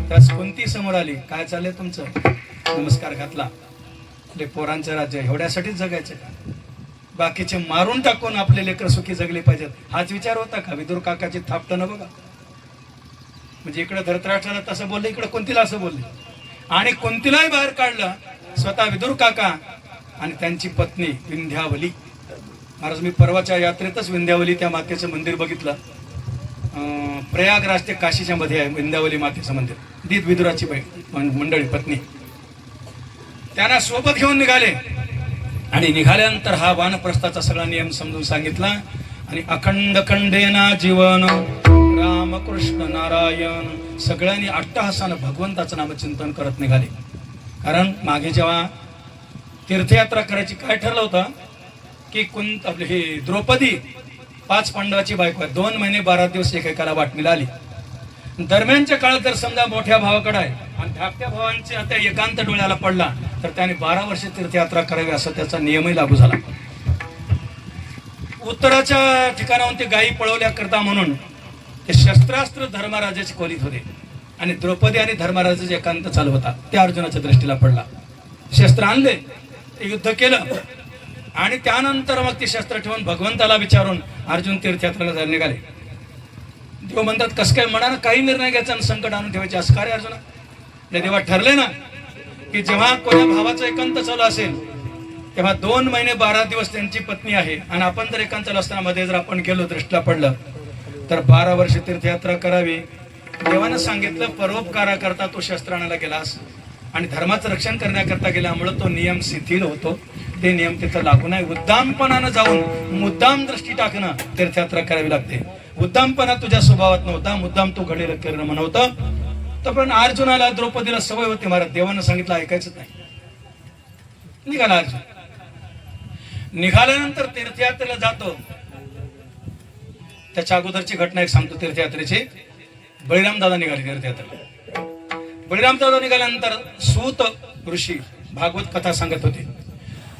त्याच कुंती समोर आली. काय चाललंय तुमचं? नमस्कार घातला. आपले पोरांचं राज्य एवढ्यासाठीच जगायचं का? बाकीचे मारून टाकून आपले लेकर सुखी जगले पाहिजेत, हाच विचार होता का? विदुर काकाची थापटणं बघा. म्हणजे इकडे धृतराष्ट्राला तसं बोलले, इकडे कुंतीला असं बोलले. आणि कुंतीलाही बाहेर काढलं. स्वतः विदुर काका आणि त्यांची पत्नी विंध्यावली. महाराज मी परवाच्या यात्रेतच विंध्यावली त्या मातेचं मंदिर बघितलं. प्रयागराज ते काशीच्या मध्ये आहे विंध्यावली मातेचं मंदिर. दीद विदुराची मंडळी पत्नी त्यांना सोबत घेऊन निघाले आणि निघाल्यानंतर हा वानप्रस्थाचा सगळा नियम समजून सांगितला आणि अखंड खंडेना जीवन रामकृष्ण नारायण सगळ्यांनी अट्टहासानं भगवंताचं नामचिंतन करत निघाले. कारण मागे जेव्हा तीर्थयात्रा करायची काय ठरलं होतं की आपले हे द्रौपदी 5 पांडवाची बायको आहे. 2 महिने 12 दिवस एकेकाला वाटणीला आली. दरम्यानच्या काळात जर समजा मोठ्या भावाकडे आहे आणि धाकट्या भावांचे आता एकांत डोळ्याला पडला तर त्याने 12 वर्षे तीर्थयात्रा करावी असा त्याचा नियमही लागू झाला. उत्तराच्या ठिकाणाहून ते गायी पळवल्या करता म्हणून ते शस्त्रास्त्र धर्मराजाची खोलीत होते आणि द्रौपदी आणि धर्मराजाचा एकांत चालू होता. ते अर्जुनाच्या दृष्टीला पडला. शस्त्र आणले, ते युद्ध केलं आणि त्यानंतर मग ते शस्त्र ठेवून भगवंताला विचारून अर्जुन तीर्थयात्रेला जायला निघाले. देव म्हणतात कसं काय मनानं काही निर्णय घ्यायचा आणि संकट आणून ठेवायचे असं काय अर्जुना. देवा ठरले ना की जेव्हा कोणा भावाचा एकांत चालू असेल तेव्हा 2 महिने 12 दिवस त्यांची पत्नी आहे आणि आपण जर एकांत चालू असताना मध्ये जर आपण गेलो दृष्टीला पडलं तर 12 वर्ष तीर्थयात्रा करावी. देवानं सांगितलं परोपकाराकरता तो शस्त्र आणायला गेलास आणि धर्माचं रक्षण करण्याकरता गेल्यामुळे तो नियम शिथिल होतो. ते नियम तिथं लागू नाही. उद्दामपणानं जाऊन मुद्दाम दृष्टी टाकणं तीर्थयात्रा करावी लागते. उद्दामपणा तुझ्या स्वभावात नव्हता, मुद्दाम तू घडलेलं करणं म्हणवतं. तर पण अर्जुनाला द्रौपदीला सवय होती महाराज. देवानं सांगितलं ऐकायचंच नाही. निघाला अर्जुन. निघाल्यानंतर तीर्थयात्रेला जातो. त्याच्या अगोदरची घटना एक सांगतो तीर्थयात्रेची. बळीराम दादा निघाले तीर्थयात्रेला. बळीराम दादा निघाल्यानंतर सूत ऋषी भागवत कथा सांगत होते.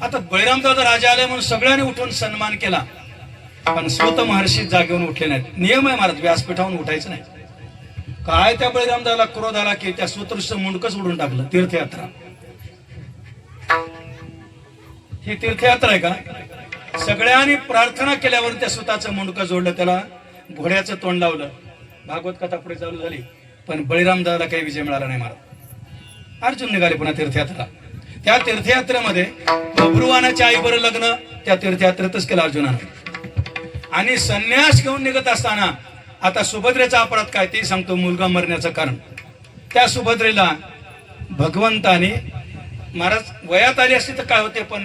आता बळीराम दादा राजा आले म्हणून सगळ्यांनी उठून सन्मान केला पण सूत महर्षी जागेवरून उठले नाहीत. नियम आहे महाराज व्यासपीठावरून उठायचं नाही. काय त्या बळीराम दादाला क्रोध आला की त्या सूत ऋषीचं मुंडकच उडून टाकलं. तीर्थयात्रा ही तीर्थयात्रा आहे का. सगळ्यांनी प्रार्थना केल्यावर त्या सुताचं मुंडकं जोडलं, त्याला घोड्याचं तोंड लावलं. भागवत कथा पुढे चालू झाली पण बळीराम दादाला काही विजय मिळाला नाही महाराज. अर्जुन निघाले पुन्हा तीर्थयात्रा. त्या तीर्थयात्रेमध्ये बब्रुवानाच्या आईबरोबर लग्न त्या तीर्थयात्रेतच केलं अर्जुनानं. आणि संन्यास घेऊन निघत असताना आता सुभद्रेचा अपराध काय ते सांगतो. मुलगा मरण्याचं कारण. त्या सुभद्रेला भगवंताने महाराज वयात आली असती तर काय होते पण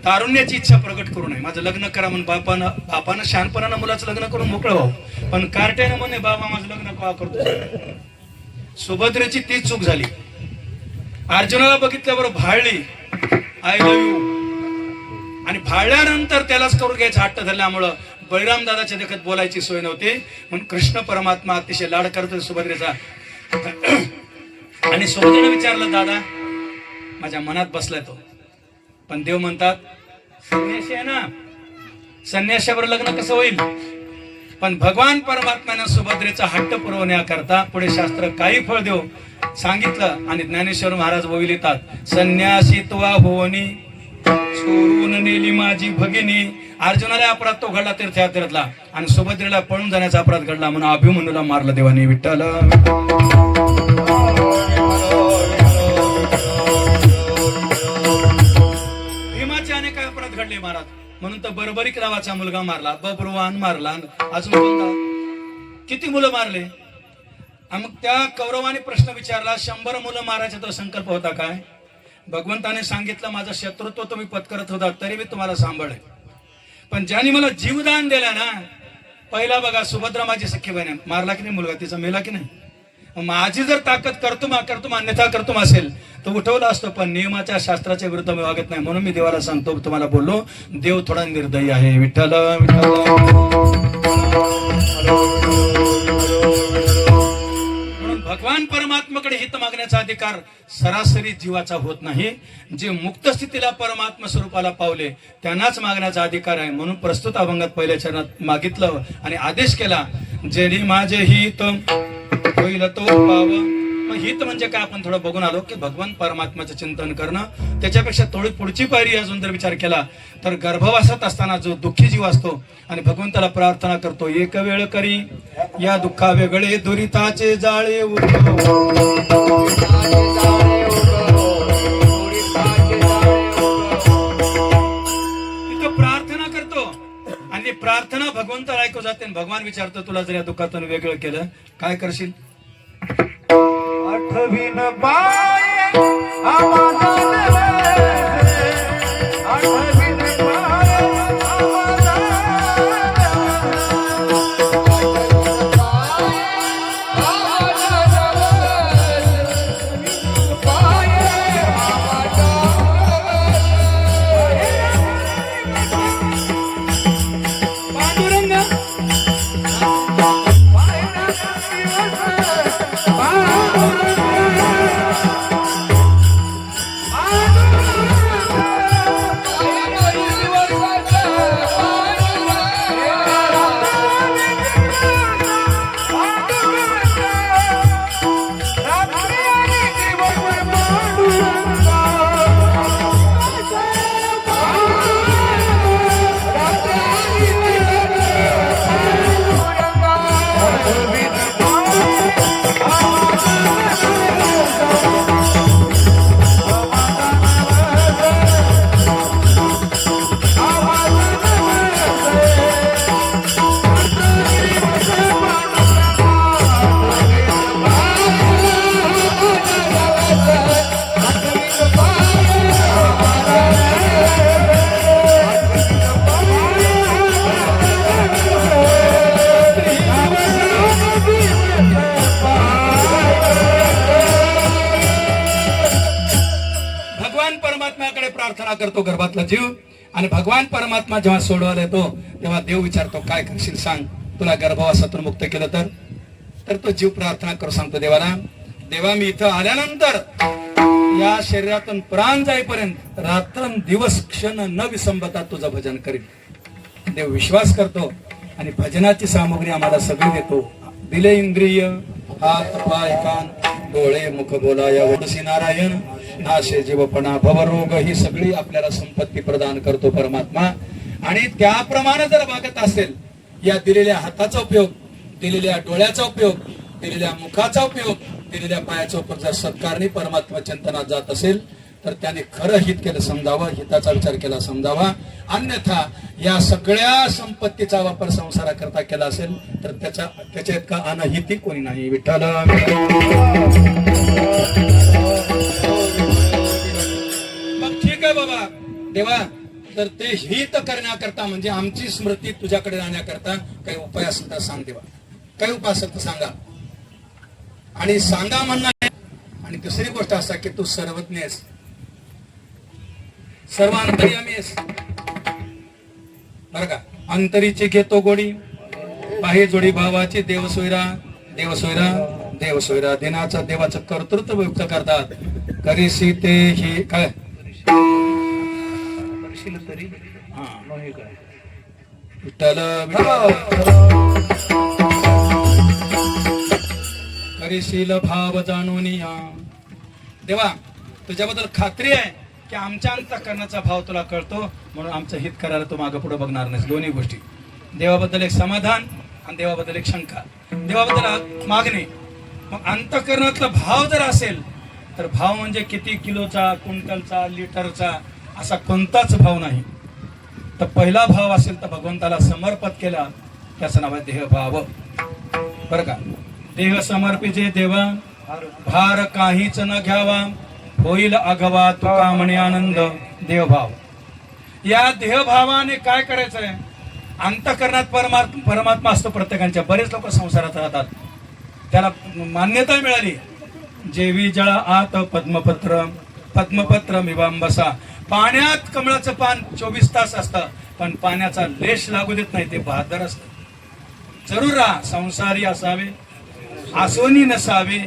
तारुण्याची इच्छा प्रकट करू नये. माझं लग्न करा म्हणून बापानं शहाणपणानं मुलाचं लग्न करून मोकळं व्हावं पण कार्ट्यानं म्हणे बाबा माझं लग्न का करतो. सुभद्रेची तीच चूक झाली. अर्जुनाला बघितल्याबरोबर भाळली आय लव्ह यू आणि भाळल्यानंतर त्यालाच करून घ्यायचा हट्ट धरल्यामुळं बळीराम दादाच्या देखत बोलायची सोय नव्हती म्हणून कृष्ण परमात्मा अतिशय लाड करतो सुभद्रेचा. आणि सुभद्रेने विचारलं दादा माझ्या मनात बसलाय तो पण देव म्हणतात संन्यासी आहे ना, संन्याशावर लग्न कसं होईल. पण भगवान परमात्म्यानं सुभद्रेचा हट्ट पुरवण्याकरता पुढे शास्त्र काही फळ देऊ सांगितलं आणि ज्ञानेश्वर महाराज वही लिहितात संन्यासी तुवा होनी चोरून नेली माझी भगिनी. अर्जुनाला अपराध तो घडला तीर्थयात्रेतला आणि सुभद्रेला पळून जाण्याचा अपराध घडला म्हणून अभिमन्यूला मारलं देवाने. विठ्ठल भीमाचे अनेक अपराध घडले महाराज म्हणून तर बरोबरीक नावाचा मुलगा मारला, बब्रुवान मारला, अजून किती मुलं मारले. मग त्या कौरवाने प्रश्न विचारला 100 मुलं मारायचा तो संकल्प होता काय. भगवंताने सांगितलं माझा शत्रुत्व तुम्ही पत्करत होता तरी मी तुम्हाला सांभाळे पण ज्यांनी मला जीवदान दिलं ना. पहिला बघा सुभद्रा माझी सख्खी बहीण मारला की नाही मुलगा तिचा मेला की नाही. माझी जर ताकद करतो अन्यथा करतो असेल तर उठवलं असतं पण नियमाच्या शास्त्राच्या विरुद्ध मी वागत नाही म्हणून मी देवाला सांगतो तुम्हाला बोललो देव थोडा निर्दयी आहे. विठ्ठल म्हणून भगवान परमात्म्याकडे हित मागण्याचा अधिकार सरासरी जीवाचा होत नाही. जे मुक्त स्थितीला परमात्मा स्वरूपाला पावले त्यांनाच मागण्याचा अधिकार आहे. म्हणून प्रस्तुत अभंगात पहिल्या चरणात मागितलं आणि आदेश केला जेणे माझे हित होईल तो पाव. हित म्हणजे काय आपण थोडं बघून आलो की भगवान परमात्म्याचं चिंतन करणं. त्याच्यापेक्षा थोडी पुढची पायरी अजून जर विचार केला तर गर्भवासात असताना जो दुःखी जीव असतो आणि भगवंताला प्रार्थना करतो एक वेळ करी या दुःखा वेगळे दुरिताचे जाळे उठो. भगवंताला ऐकू जाते आणि भगवान विचारतो तुला जर या दुःखातून वेगळं केलं काय करशील? आठवीन बाय आम्हाला आठवीन बाय आम्हाला पांडुरंग परमात्म्याकडे प्रार्थना करतो गर्भातला जीव आणि भगवान परमात्मा जेव्हा सोडवायला येतो तेव्हा देव विचारतो काय करशील सांग, तुला गर्भवासातून मुक्त केलं तर तो जीव प्रार्थना करू सांगतो देवाला, देवा मी इथं आल्यानंतर या शरीरातून प्राण जाईपर्यंत रात्रंदिवस क्षण न विसंबता तुझं भजन करील. देव विश्वास करतो आणि भजनाची सामग्री आम्हाला सगळी देतो. दिले इंद्रिय हात पाय कान डोळे मुख बोलाया वडसी नारायण नाशे जीवपणा भवरोग ही सगळी आपल्याला संपत्ती प्रदान करतो परमात्मा. आणि त्याप्रमाणे जर वागत असेल, या दिलेल्या हाताचा उपयोग, दिलेल्या डोळ्याचा उपयोग, दिलेल्या मुखाचा उपयोग, दिलेल्या पायाचा उपयोग जर सत्कारणी परमात्मा चिंतनात जात असेल तर त्याने खरं हित केलं समजावं, हिताचा विचार केला समजावा. अन्यथा या सगळ्या संपत्तीचा वापर संसाराकरता केला असेल तर त्याच्या इतका अनहिती कोणी नाही. विठ्ठल मग ठीक आहे बाबा देवा, तर ते हित करण्याकरता म्हणजे आमची स्मृती तुझ्याकडे राहण्याकरता काही उपाय असेल तर सांग देवा, काही उपाय असेल तर सांगा. आणि सांगा म्हणणं. आणि दुसरी गोष्ट असा की तू सर्वज्ञ आहेस, सर्व अंतर्यामी आहेस बरं का. अंतरीची घेतो गोडी बाहे जोडी भावाची देवसोयरा देवसोयरा देवसोयरा दिनाचं देवाचं कर्तृत्व युक्त करतात. करीसी ते ही काय तरी विठ्ठल करीशील भाव जाणून या. देवा तुझ्याबद्दल खात्री आहे की आमच्या अंतःकरणाचा भाव तुला कळतो, म्हणून आमचं हित करायला तू मागं पुढे बघणार नाहीस. दोन्ही गोष्टी, देवाबद्दल एक समाधान आणि देवाबद्दल एक शंका, देवाबद्दल मागणी. मग अंतःकरणातला भाव जर असेल तर भाव म्हणजे किती किलोचा, क्विंटलचा, लिटरचा असा कोणताच भाव नाही. तर पहिला भाव असेल तर भगवंताला समर्पित केला, त्याचं नाव आहे देहभाव बरं का. देह समर्पिजे देवा भार काहीच न घ्यावा, होईल अघवा तुका म्हणे आनंद. देहभाव, या देहभावाने काय करायचंय, अंतःकरणात परमात्मा असतो प्रत्येकाच्या. बरेच लोक संसारात राहतात, त्याला मान्यता मिळाली. जेवी जळा आत पद्मपत्र पद्मपत्र मिवांबसा. पाण्यात कमळाचं पान 24 तास असतं, पण पाण्याचा लेश लागू देत नाही, ते बहादर असत. जरूर राहा, संसारी असावे आसोनी नसावे,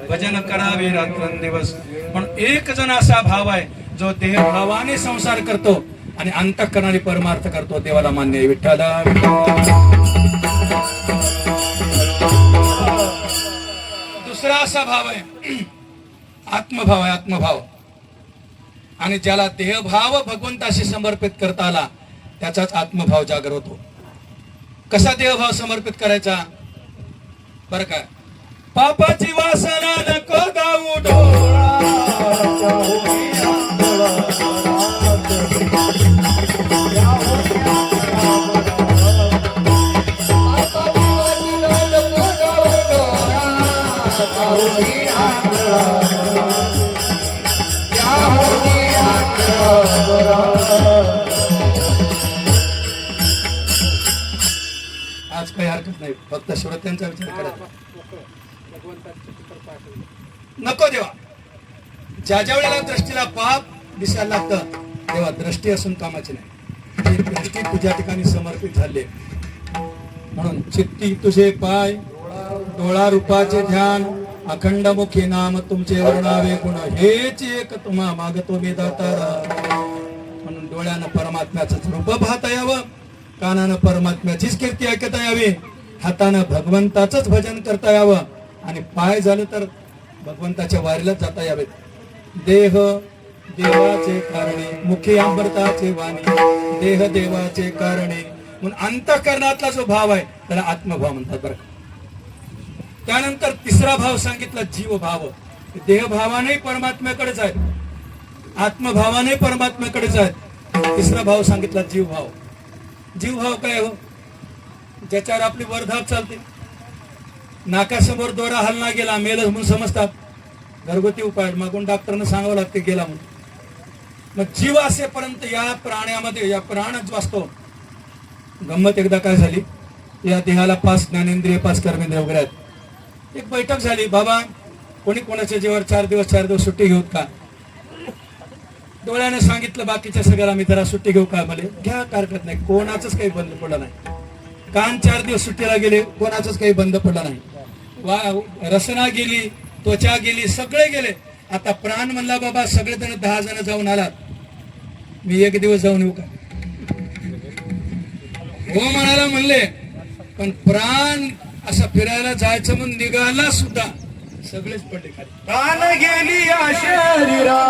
भजन करावे रात्रंदिवस. पण एक जण असा भाव आहे जो देहभावाने संसार करतो आणि अंतःकरणाने परमार्थ करतो, देवाला मान्य आहे. विठ्ठल दुसरा असा भाव आहे आत्मभाव आहे, आत्मभाव. आणि ज्याला देहभाव भगवंताशी समर्पित करता आला त्याचाच आत्मभाव जागर होतो. कसा देहभाव समर्पित करायचा बरं का. पापाची वासना नको दाऊ डोळा, आज काही हरकत नाही, फक्त श्रोत्यांचा विचार करायचा. नको देवा, ज्या ज्या वेळेला दृष्टीला पाप दिसायला लागतं तेव्हा दृष्टी असून कामाची नाही. ती दृष्टी तुझ्या ठिकाणी समर्पित झाली. म्हणून चित्ती तुझे पाय, डोळा रूपाचे ध्यान, अखंड मुखी नाम तुमचे वर्णावे गुण, हेच एक तुम्हा मागतो मी दातारा. म्हणून डोळ्यानं परमात्म्याचं रूप पाहता यावं, कानानं परमात्म्याचीच कीर्ती ऐकता यावी, हातानं भगवंताचंच भजन करता यावं, आणि पाय झालं तर भगवंताच्या वारीलाच जाता यावेत. देह देवाचे कारणे, मुखी अमृताचे वाणी, देह देवाचे कारणे. म्हणून अंतःकरणातला जो भाव आहे त्याला आत्मभाव म्हणतात बरं. त्यानंतर तिसरा भाव सांगितला जीव भाव. देहभावाने परमात्म्याकडेच आहेत, आत्मभावाने परमात्म्याकडेच आहेत. तिसरा भाव सांगितला जीव भाव. जीव भाव काय हो? ज्याच्यावर आपली वरधाप चालते. नाकासमोर दोरा हलना गेला मेलच म्हणून समजतात, घरगुती उपाय मागून डॉक्टरनं सांगावं लागते गेला म्हणून. मग जीव असेपर्यंत या प्राण्यामध्ये, या प्राणच वाचतो. गंमत एकदा काय झाली, या देहाला 5 ज्ञानेंद्रिय 5 कर्मेंद्रिय वगैरे आहेत. एक बैठक झाली, बाबा कोणी कोणाच्या जीवावर 4 दिवस सुट्टी घेऊत का? डोळ्याने सांगितलं बाकीच्या सगळ्याला मी जरा सुट्टी घेऊ का? मला घ्या, हरकत नाही, कोणाचंच काही बंद पडलं नाही. कान 4 दिवस सुट्टीला गेले, कोणाचंच काही बंद पडलं नाही. रसना गेली, त्वचा गेली, सगळे गेले. आता प्राण म्हणला बाबा सगळेजण 10 जण जाऊन आलात, मी 1 दिवस जाऊन येऊ का? हो म्हणाला म्हणले, पण प्राण असं फिरायला जायचं म्हणून निघाला सुद्धा सगळेच पडले खाली. प्राण गेली या शरीरा,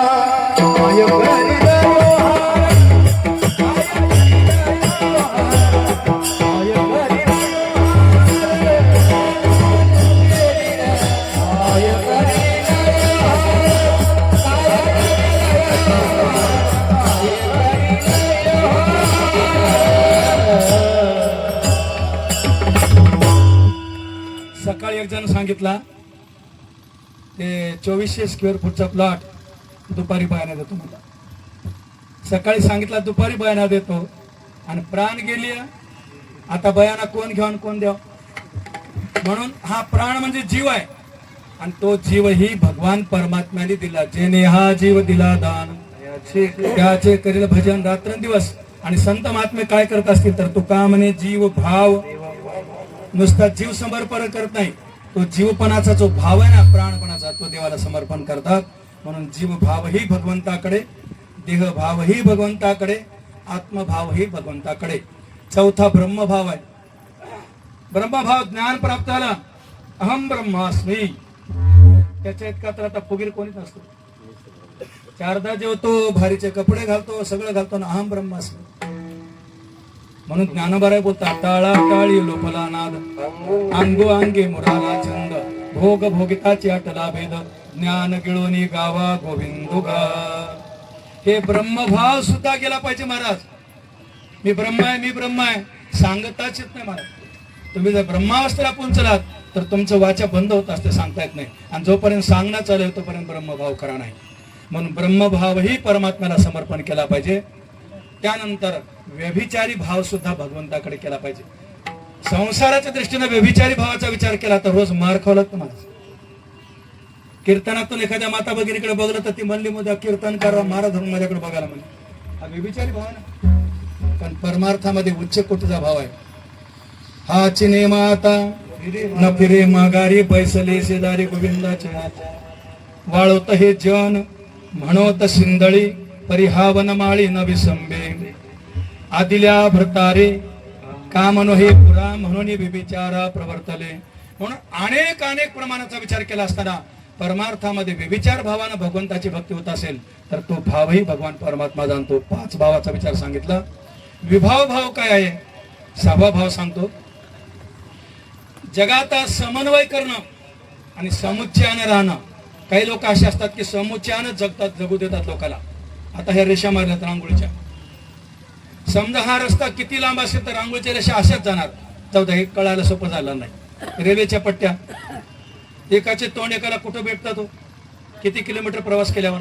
माय करील व्यवहार. सकाळी एक जण सांगितला ते 2400 स्क्वेअर फूटचा प्लॉट दुपारी बयाना देतो मला. सकाळी सांगितला दुपारी बयाना देतो, आणि प्राण गेली, आता बयाना कोण घ्या कोण द्या? म्हणून हा प्राण म्हणजे जीव आहे, आणि तो जीव ही भगवान परमात्म्याने दिला. जेने हा जीव दिला दान, त्याचे करील भजन रात्रंदिवस. आणि संत महात्मे काय करत असतील तर तुका म्हणे जीव भाव, नुसता जीव समर्पण करत नाही, तो जीवपणाचा जो भाव आहे ना, प्राणपणाचा, तो देवाला समर्पण करतात. म्हणून जीव भावही भगवंताकडे, देह भावही भगवंताकडे, आत्मभावही भगवंताकडे. चौथा ब्रह्मभाव आहे. ब्रह्मभाव ज्ञान प्राप्त झाला, अहम ब्रह्मास्मी. त्याच्या इतका तर आता फुगीर कोणीच नसतो. 4दा जेवतो, भारीचे कपडे घालतो, सगळं घालतो ना, अहम ब्रह्मास्मी. म्हणून ज्ञानोबाराय बोलतात, टाळा टाळी लोपला नाद, अंगो अंगे मुराला छंद, भोग भोगिताची अटला भेद, ज्ञान गिळोनी गावा गोविंदुगा. हे ब्रह्मभाव सुद्धा गेला पाहिजे महाराज. मी ब्रह्म आहे, मी ब्रह्म आहे सांगताच येत नाही महाराज. तुम्ही जर ब्रह्मावस्थेला पोहोचलात तर तुमचं वाचा बंद होत असते, सांगता येत नाही. आणि जोपर्यंत सांगणं चालेल तोपर्यंत ब्रह्मभाव खरा नाही. म्हणून ब्रह्मभावही परमात्म्याला समर्पण केला पाहिजे. त्यानंतर व्यभिचारी भाव सुद्धा भगवंताकडे केला पाहिजे. संसाराच्या दृष्टीने व्यभिचारी भावाचा विचार केला तर रोज मार खावं लागतं मला. कीर्तनातून एखाद्या माता भगिनीकडे बघलं तर ती म्हणली मध्ये कीर्तन करा, मारा धरून माझ्याकडे बघायला म्हणजे हा व्यभिचारी भाव ना. पण परमार्थामध्ये उच्च कोटीचा भाव आहे. हा चिने माता न फिरे माघारी, बैसले शेजारी गोविंदाचे वाळवत हे जन, म्हणवत सिंदळी परिहावन माळी न विसंबे, आदिल्या भ्रतारे कामनो हे पुरा म्हणून व्यभिचारा प्रवर्तले. म्हणून अनेक प्रमाणाचा विचार केला असताना परमार्थामध्ये व्यभिचार भावानं भगवंताची भक्ती होत असेल तर तो भावही भगवान परमात्मा जाणतो. 5 भावाचा विचार सांगितला. विभाव भाव काय आहे? 6वा भाव सांगतो, जगात समन्वय करणं आणि समुच्चयानं राहणं. काही लोक असे असतात की समुच्चयानं जगतात, जगू देतात लोकांना. आता ह्या रेषा मारल्यात रांगोळीच्या, समजा हा रस्ता किती लांब असेल तर रांगोळीच्या रेषा अशाच जाणार. जाऊ द्या, हे कळायला सोपं झालं नाही. रेल्वेच्या पट्ट्या, एकाचे तोंड एकाला कुठं भेटतात हो? किती किलोमीटर प्रवास केल्यावर?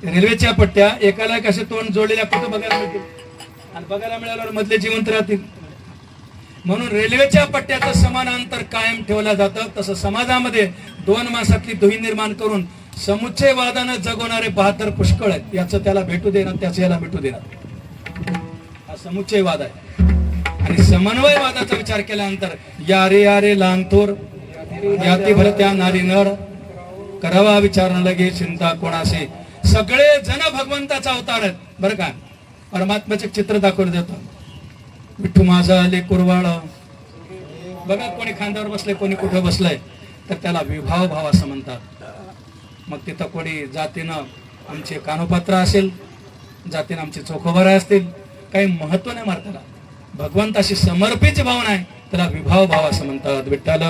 रेल्वेच्या पट्ट्या एकाला एक असे तोंड जोडलेल्या कुठं बघायला मिळतील आणि बघायला मिळाल्यावर मधले जिवंत राहतील. म्हणून रेल्वेच्या पट्ट्याचं समान अंतर कायम ठेवलं जातं. तसं समाजामध्ये 2 मासातली दुही निर्माण करून समुच्चयवादानं जगवणारे बहादर पुष्कळ आहेत. याचं त्याला भेटू देणार, त्याचं याला भेटू देणार. हा समुच्चयवाद आहे. आणि समन्वयवादाचा विचार केल्यानंतर यारे यारे लहान थोर याती भर त्या नारी नर करावा विचार न लगे चिंता कोणाशी. सगळे जण भगवंताचा अवतार आहेत बरं का. परमात्म्याचे चित्र दाखवलं जातं. विठ्ठू माझा आले कुरवाळ. बघा कोणी खांद्यावर बसले कोणी कुठं बसलंय तर त्याला विभाव भाव असं म्हणतात. मग तिथं कोणी जातीनं आमचे कानोपात्र असेल, जातीनं आमचे चोखोबारा असतील, काही महत्व नाही मारताला. भगवंताशी समर्पित भावना आहे त्याला विभाव भाव असं म्हणतात. विठ्ठल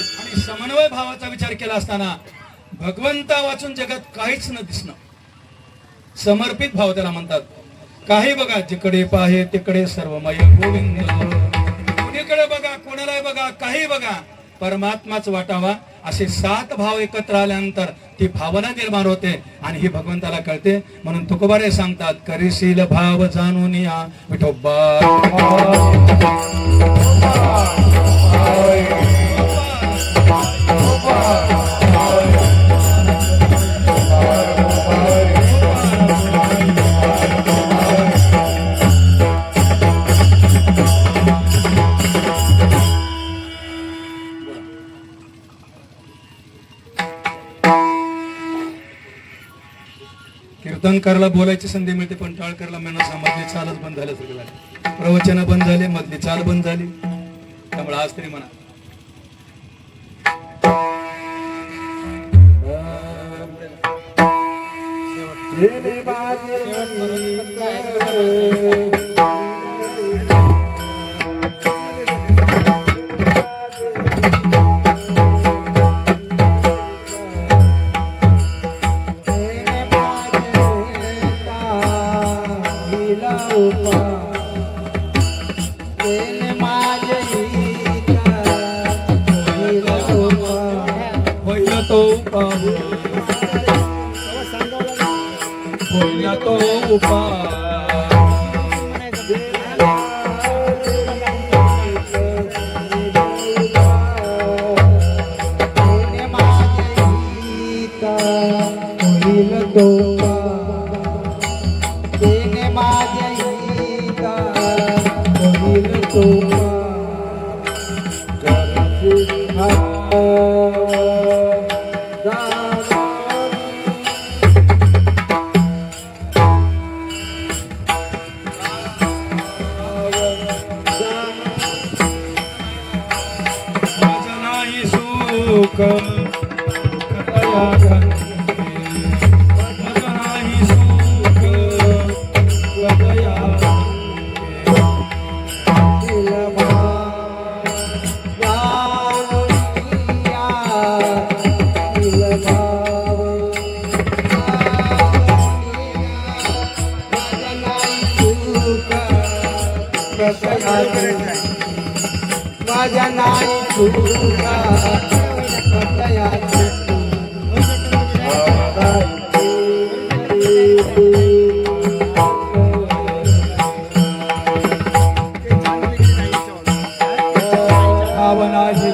आणि समन्वय भावाचा विचार केला असताना भगवंता वाचून जगात काहीच न दिसणं, समर्पित भाव त्याला म्हणतात. काही बघा जिकडे पाहे तिकडे सर्वमय गोविंद. कुणीकडे बघा कोणालाही बघा काही बघा परमात्माच वाटावा. असे 7 भाव एकत्र आल्यानंतर ती भावना निर्माण होते आणि ही भगवंताला कळते. म्हणून तुकोबारे सांगतात करीशील भाव जाणून या विठोबा. कीर्तनकारला बोलायची संधी मिळते पण टाळकरला मेहनत मधली चालच बंद झाल्यासारखं झालं. प्रवचन बंद झाले, मधली चाल बंद झाली. त्यामुळे आज तरी म्हणा माझ्या नाही तुझा भावना ही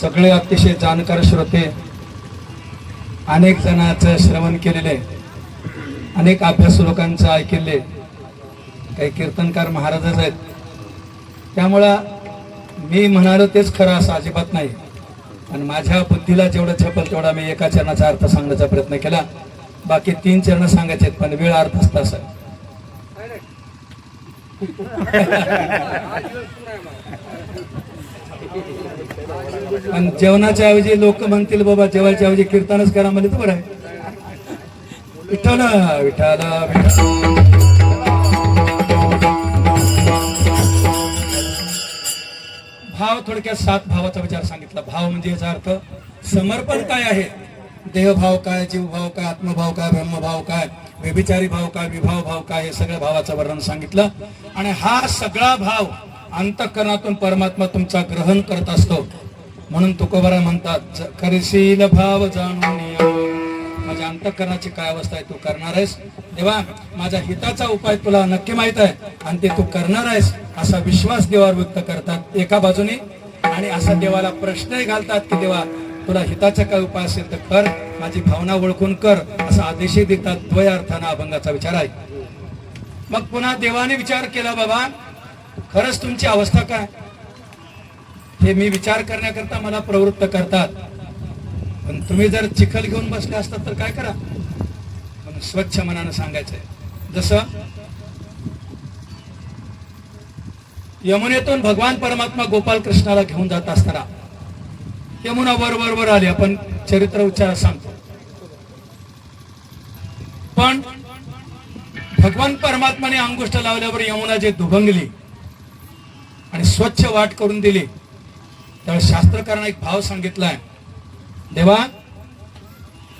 सगळे अतिशय जाणकार श्रोते, अनेक जणांचं श्रवण केलेले, अनेक अभ्यासू लोकांचं ऐकले, काही कीर्तनकार महाराजच आहेत. त्यामुळं मी म्हणालो तेच खरं असं अजिबात नाही. आणि माझ्या बुद्धीला जेवढं छपल तेवढा मी एका चरणाचा अर्थ सांगण्याचा प्रयत्न केला. बाकी 3 चरण सांगायचे आहेत, पण वेळ अर्थ तास आहे. पण जेवणाच्या ऐवजी लोक म्हणतील बाबा जेवायच्या ऐवजी कीर्तनच करा म्हणजे तर बरं आहे. विठ्ठल विठ्ठल विठ्ठल. भाव थोडक्यात 7 भावाचा विचार सांगितला. भाव म्हणजे याचा अर्थ समर्पण काय आहे, देहभाव काय, जीवभाव काय, आत्मभाव काय, ब्रह्मभाव काय, व्यभिचारी भाव काय, विभाव भाव काय, हे सगळ्या भावाचं वर्णन सांगितलं. आणि हा सगळा भाव अंतःकरणातून परमात्मा तुमचा ग्रहण करत असतो. म्हणून तुकोबारा म्हणतात करशील भाव जाणून माझ्या अंतःकरणाची काय अवस्था आहे, तू करणार आहेस देवा, माझ्या हिताचा उपाय तुला नक्की माहित आहे आणि ते तू करणार आहेस असा विश्वास देवावर व्यक्त करतात एका बाजूने. आणि असा देवाला प्रश्नही घालतात की देवा तुला हिताचा काय उपाय असेल तर कर, माझी भावना ओळखून कर असा आदेशही देतात. द्वय अर्थानं अभंगाचा विचार आहे. मग पुन्हा देवाने विचार केला, बाबा खरंच तुमची अवस्था काय, हे मी विचार करण्याकरता मला प्रवृत्त करतात. पण तुम्ही जर चिखल घेऊन बसले असतात तर काय करा, म्हणून स्वच्छ मनानं सांगायचंय. जसं यमुनेतून भगवान परमात्मा गोपाल कृष्णाला घेऊन जात असताना यमुना वर वर वर आली. आपण चरित्र उच्चार सांगतो, पण भगवान परमात्माने अंगुष्ठ लावल्यावर यमुना जे दुभंगली आणि स्वच्छ वाट करून दिली, त्यावेळी शास्त्रकारांना एक भाव सांगितलाय, देवा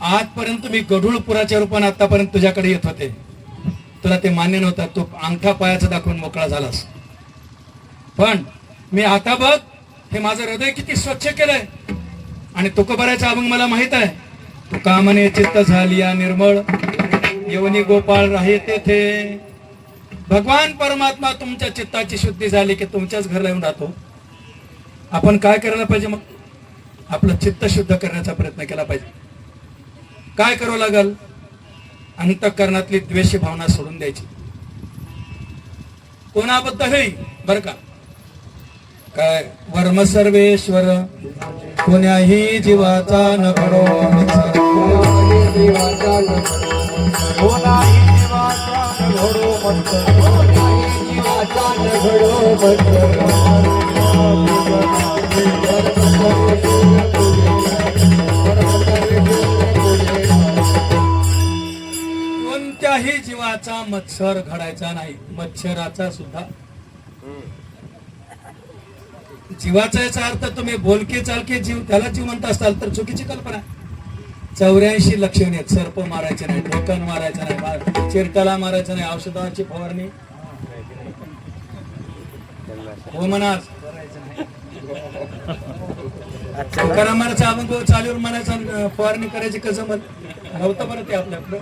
आजपर्यंत मी गढूळपुराच्या रूपाने आतापर्यंत तुझ्याकडे येत होते, तुला ते मान्य नव्हतं, तू अंगठा पायाचा दाखवून मोकळा झालास. पण मी आता बघ हे माझं हृदय किती स्वच्छ केलंय. आणि तुकोबाराचा अभंग मला माहित आहे, तू कामने चित्त झाली या निर्मळ, यवनी गोपाळ राहे तेथे. भगवान परमात्मा तुमच्या चित्ताची शुद्धी झाली की तुमच्याच घरला येऊन राहतो. आपण काय करायला पाहिजे, मग आपलं चित्त शुद्ध करण्याचा प्रयत्न केला पाहिजे. काय करावं लागल, अंतःकरणातली द्वेषी भावना सोडून द्यायची. कोणाबद्दलही बरं का, काय वर्म सर्वेश्वर कोण्याही जीवाचा न घडो, कोणत्याही जीवाचा मत्सर घडायचा नाही. मच्छराचा सुद्धा जीवाचा याचा अर्थ तुम्ही बोलके चालके जीव त्याला जीव म्हणता असाल तर चुकीची कल्पना. 84 लक्षणे आहेत. सर्प मारायचे नाही, ढोकण मारायचं नाही, चिरकाला मारायचं नाही, औषधाची फवारणी हो म्हणा. करामाराचा अभंग चालूवर म्हणायचा फवारणी करायची कसं म्हण नव्हतं बरं ते आपल्याकडं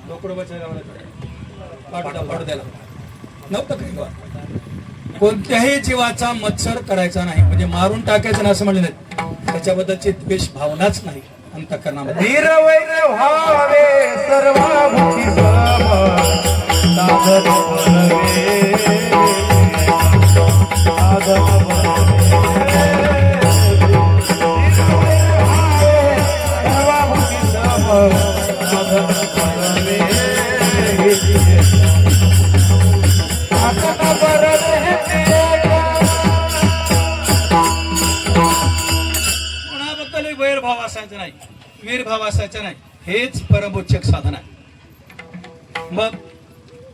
लोकडोबाच्या गावाला पाडू द्यायला नव्हतं काही. कोणत्याही जीवाचा मत्सर करायचा नाही, म्हणजे मारून टाकायचं नाही असं म्हणले नाही. त्याच्याबद्दलची द्वेष भावनाच नाही अंतःकरणामध्ये. कोणाबद्दलही वैरभाव असायचा नाही, वीरभाव असायचा नाही. हेच परमोच्चक साधन आहे. मग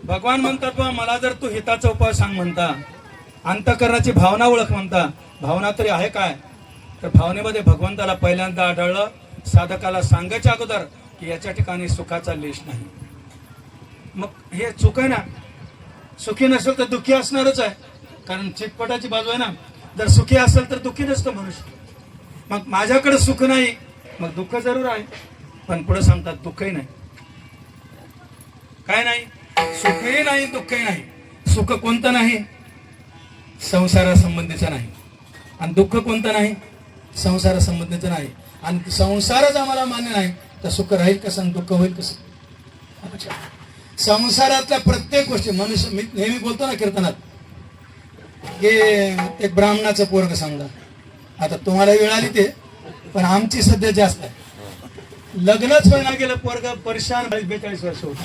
भगवान म्हणतात बा मला जर तू हिताचा उपाय सांग म्हणता, अंतःकरणाची भावना ओळख म्हणता, भावना तरी आहे काय, तर भावनेमध्ये भगवंताला पहिल्यांदा आढळलं साधकाला सांगायच्या अगोदर की याच्या ठिकाणी सुखाचा लेश नाही. मग हे चूक आहे ना. सुखी नसेल तर दुःखी असणारच आहे, कारण चितपटाची बाजू आहे ना. जर सुखी असेल तर दुःखी नसतं मनुष्य. मग माझ्याकडे सुख नाही, मग दुःख जरूर आहे. पण पुढे सांगतात दुःखही नाही. काय नाही? सुखही नाही, दुःखही नाही. सुख कोणतं नाही? संसारासंबंधीचं नाही. आणि दुःख कोणतं नाही? संसारासंबंधीचं नाही. आणि संसारच आम्हाला मान्य नाही तर सुख राहील कसं आणि दुःख होईल कसं? अच्छा. संसारातल्या प्रत्येक गोष्टी मनुष्य, मी नेहमी बोलतो ना कीर्तनात, की एक ब्राह्मणाचं पोरग समजा, आता तुम्हाला वेळ आली ते, पण आमची सध्या जास्त आहे. लग्नच व्हायला गेलं, पोरग परेशान, 42 वर्ष होत.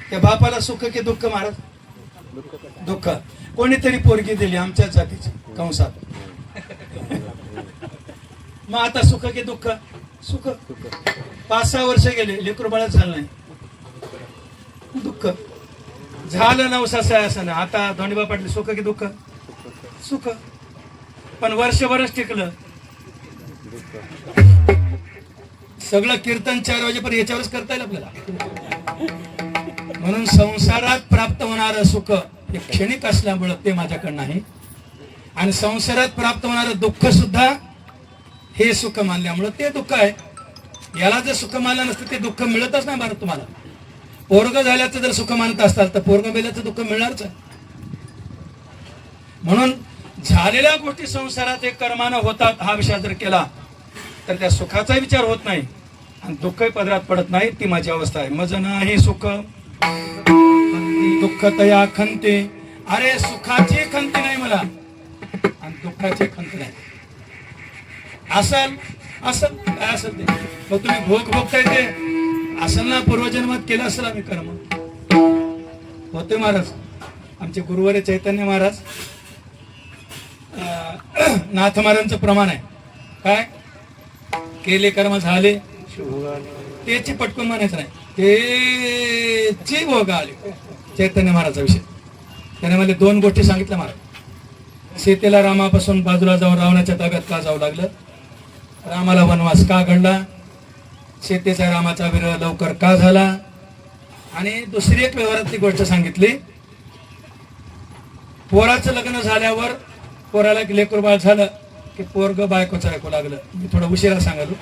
त्या बापाला सुख की दुःख महाराज? दुःख. कोणीतरी पोरगी दिली आमच्याच जातीची कंसात. मग आता सुख की दुःख? सुख. 5-6 वर्ष गेले, लेकरू बाळच झालं नाही, दुःख. झालं नवसाचं असं ना. आता धोंडीबा पाटील सुख की दुःख? सुख. पण वर्षभरच टिकलं. सगळं कीर्तन 4 वाजेपर्यंत याच्यावरच करता येईल आपल्याला. म्हणून संसारात प्राप्त होणारं सुख हे क्षणिक असल्यामुळं ते माझ्याकडे नाही. आणि संसारात प्राप्त होणारं दुःख सुद्धा हे सुख मानल्यामुळं ते दुःख आहे. याला जर सुख मानलं नसतं ते दुःख मिळतच नाही भारत तुम्हाला. पोरग झाल्याचं जर सुख मानत असताल तर पोरग मेल्याचं दुःख मिळणारच आहे. म्हणून झालेल्या गोष्टी संसारात एक कर्मानं होतात हा विचार जर केला तर त्या सुखाचा विचार होत नाही आणि दुःखही पदरात पडत नाही. ती माझी अवस्था आहे. मज नाही सुख दुःख तया खंते. अरे सुखाची खंती नाही मला आणि दुःखाची खंत नाही. असल असल काय असेल ते मग तुम्ही भोगताय ते असेल ना. पूर्वजन्मात केलं असेल आम्ही कर्म. होते महाराज आमचे गुरुवार चैतन्य महाराज, नाथ महाराजांचं प्रमाण आहे काय? केले कर्म झाले त्याची पटकन म्हणायचं नाही, त्याची भोग आले. चैतन्य महाराजचा विषय त्याने मला 2 गोष्टी सांगितल्या महाराज. सीतेला रामापासून बाजूला जाऊन रावणाच्या ताब्यात का जावं लागलं? रामाला वनवास का घडला? सीतेचा रामाचा विरह लवकर का झाला? आणि दुसरी एक व्यवहारातली गोष्ट सांगितली. पोराचं लग्न झाल्यावर पोराला लेकरू बाळ झालं की पोरग बायकोचं ऐकू लागलं. मी थोडं उशिरा सांगालो,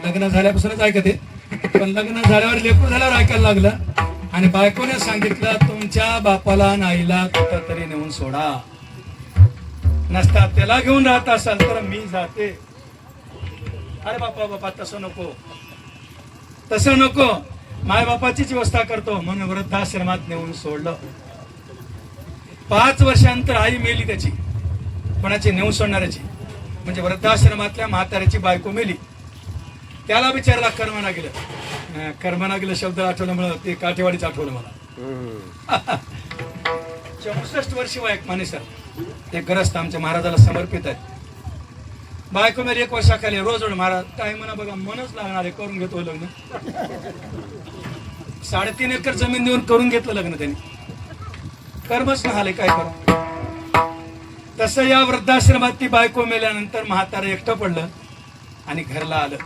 लग्न झाल्यापासूनच ऐकते, पण लग्न झाल्यावर लेकरू झाल्यावर ऐकायला लागलं. आणि बायकोने सांगितलं तुमच्या बापाला नाईला कुठं तरी नेऊन सोडा. नसता त्याला घेऊन राहत असाल तर मी जाते. अरे बापा तसं नको, तसं नको, माय बापाचीच व्यवस्था करतो. म्हणून वृद्धाश्रमात नेऊन सोडलं. 5 वर्षांतर आई मेली त्याची, कोणाची? नेऊन सोडणाऱ्याची. म्हणजे वृद्धाश्रमातल्या म्हाताऱ्याची बायको मेली. त्याला बिचारला कर्मना गेलं. कर्मना गेलं शब्द आठवल्यामुळं ते काठेवाडीच आठवलं मला. 64 वर्षी वय माने सर, ते ग्रस्त आमच्या महाराजाला समर्पित आहेत. बायको मेरी 1 वर्षाखाली. रोज महाराज काय म्हणा बघा, मनच लागणार आहे, करून घेतो लग्न. 3.5 एकर जमीन देऊन करून घेतलं लग्न त्यांनी. कर्मच न आले, काय करू? तसं या वृद्धाश्रमात ती बायको मेल्यानंतर म्हातारं एकटं पडलं आणि घरला आलं.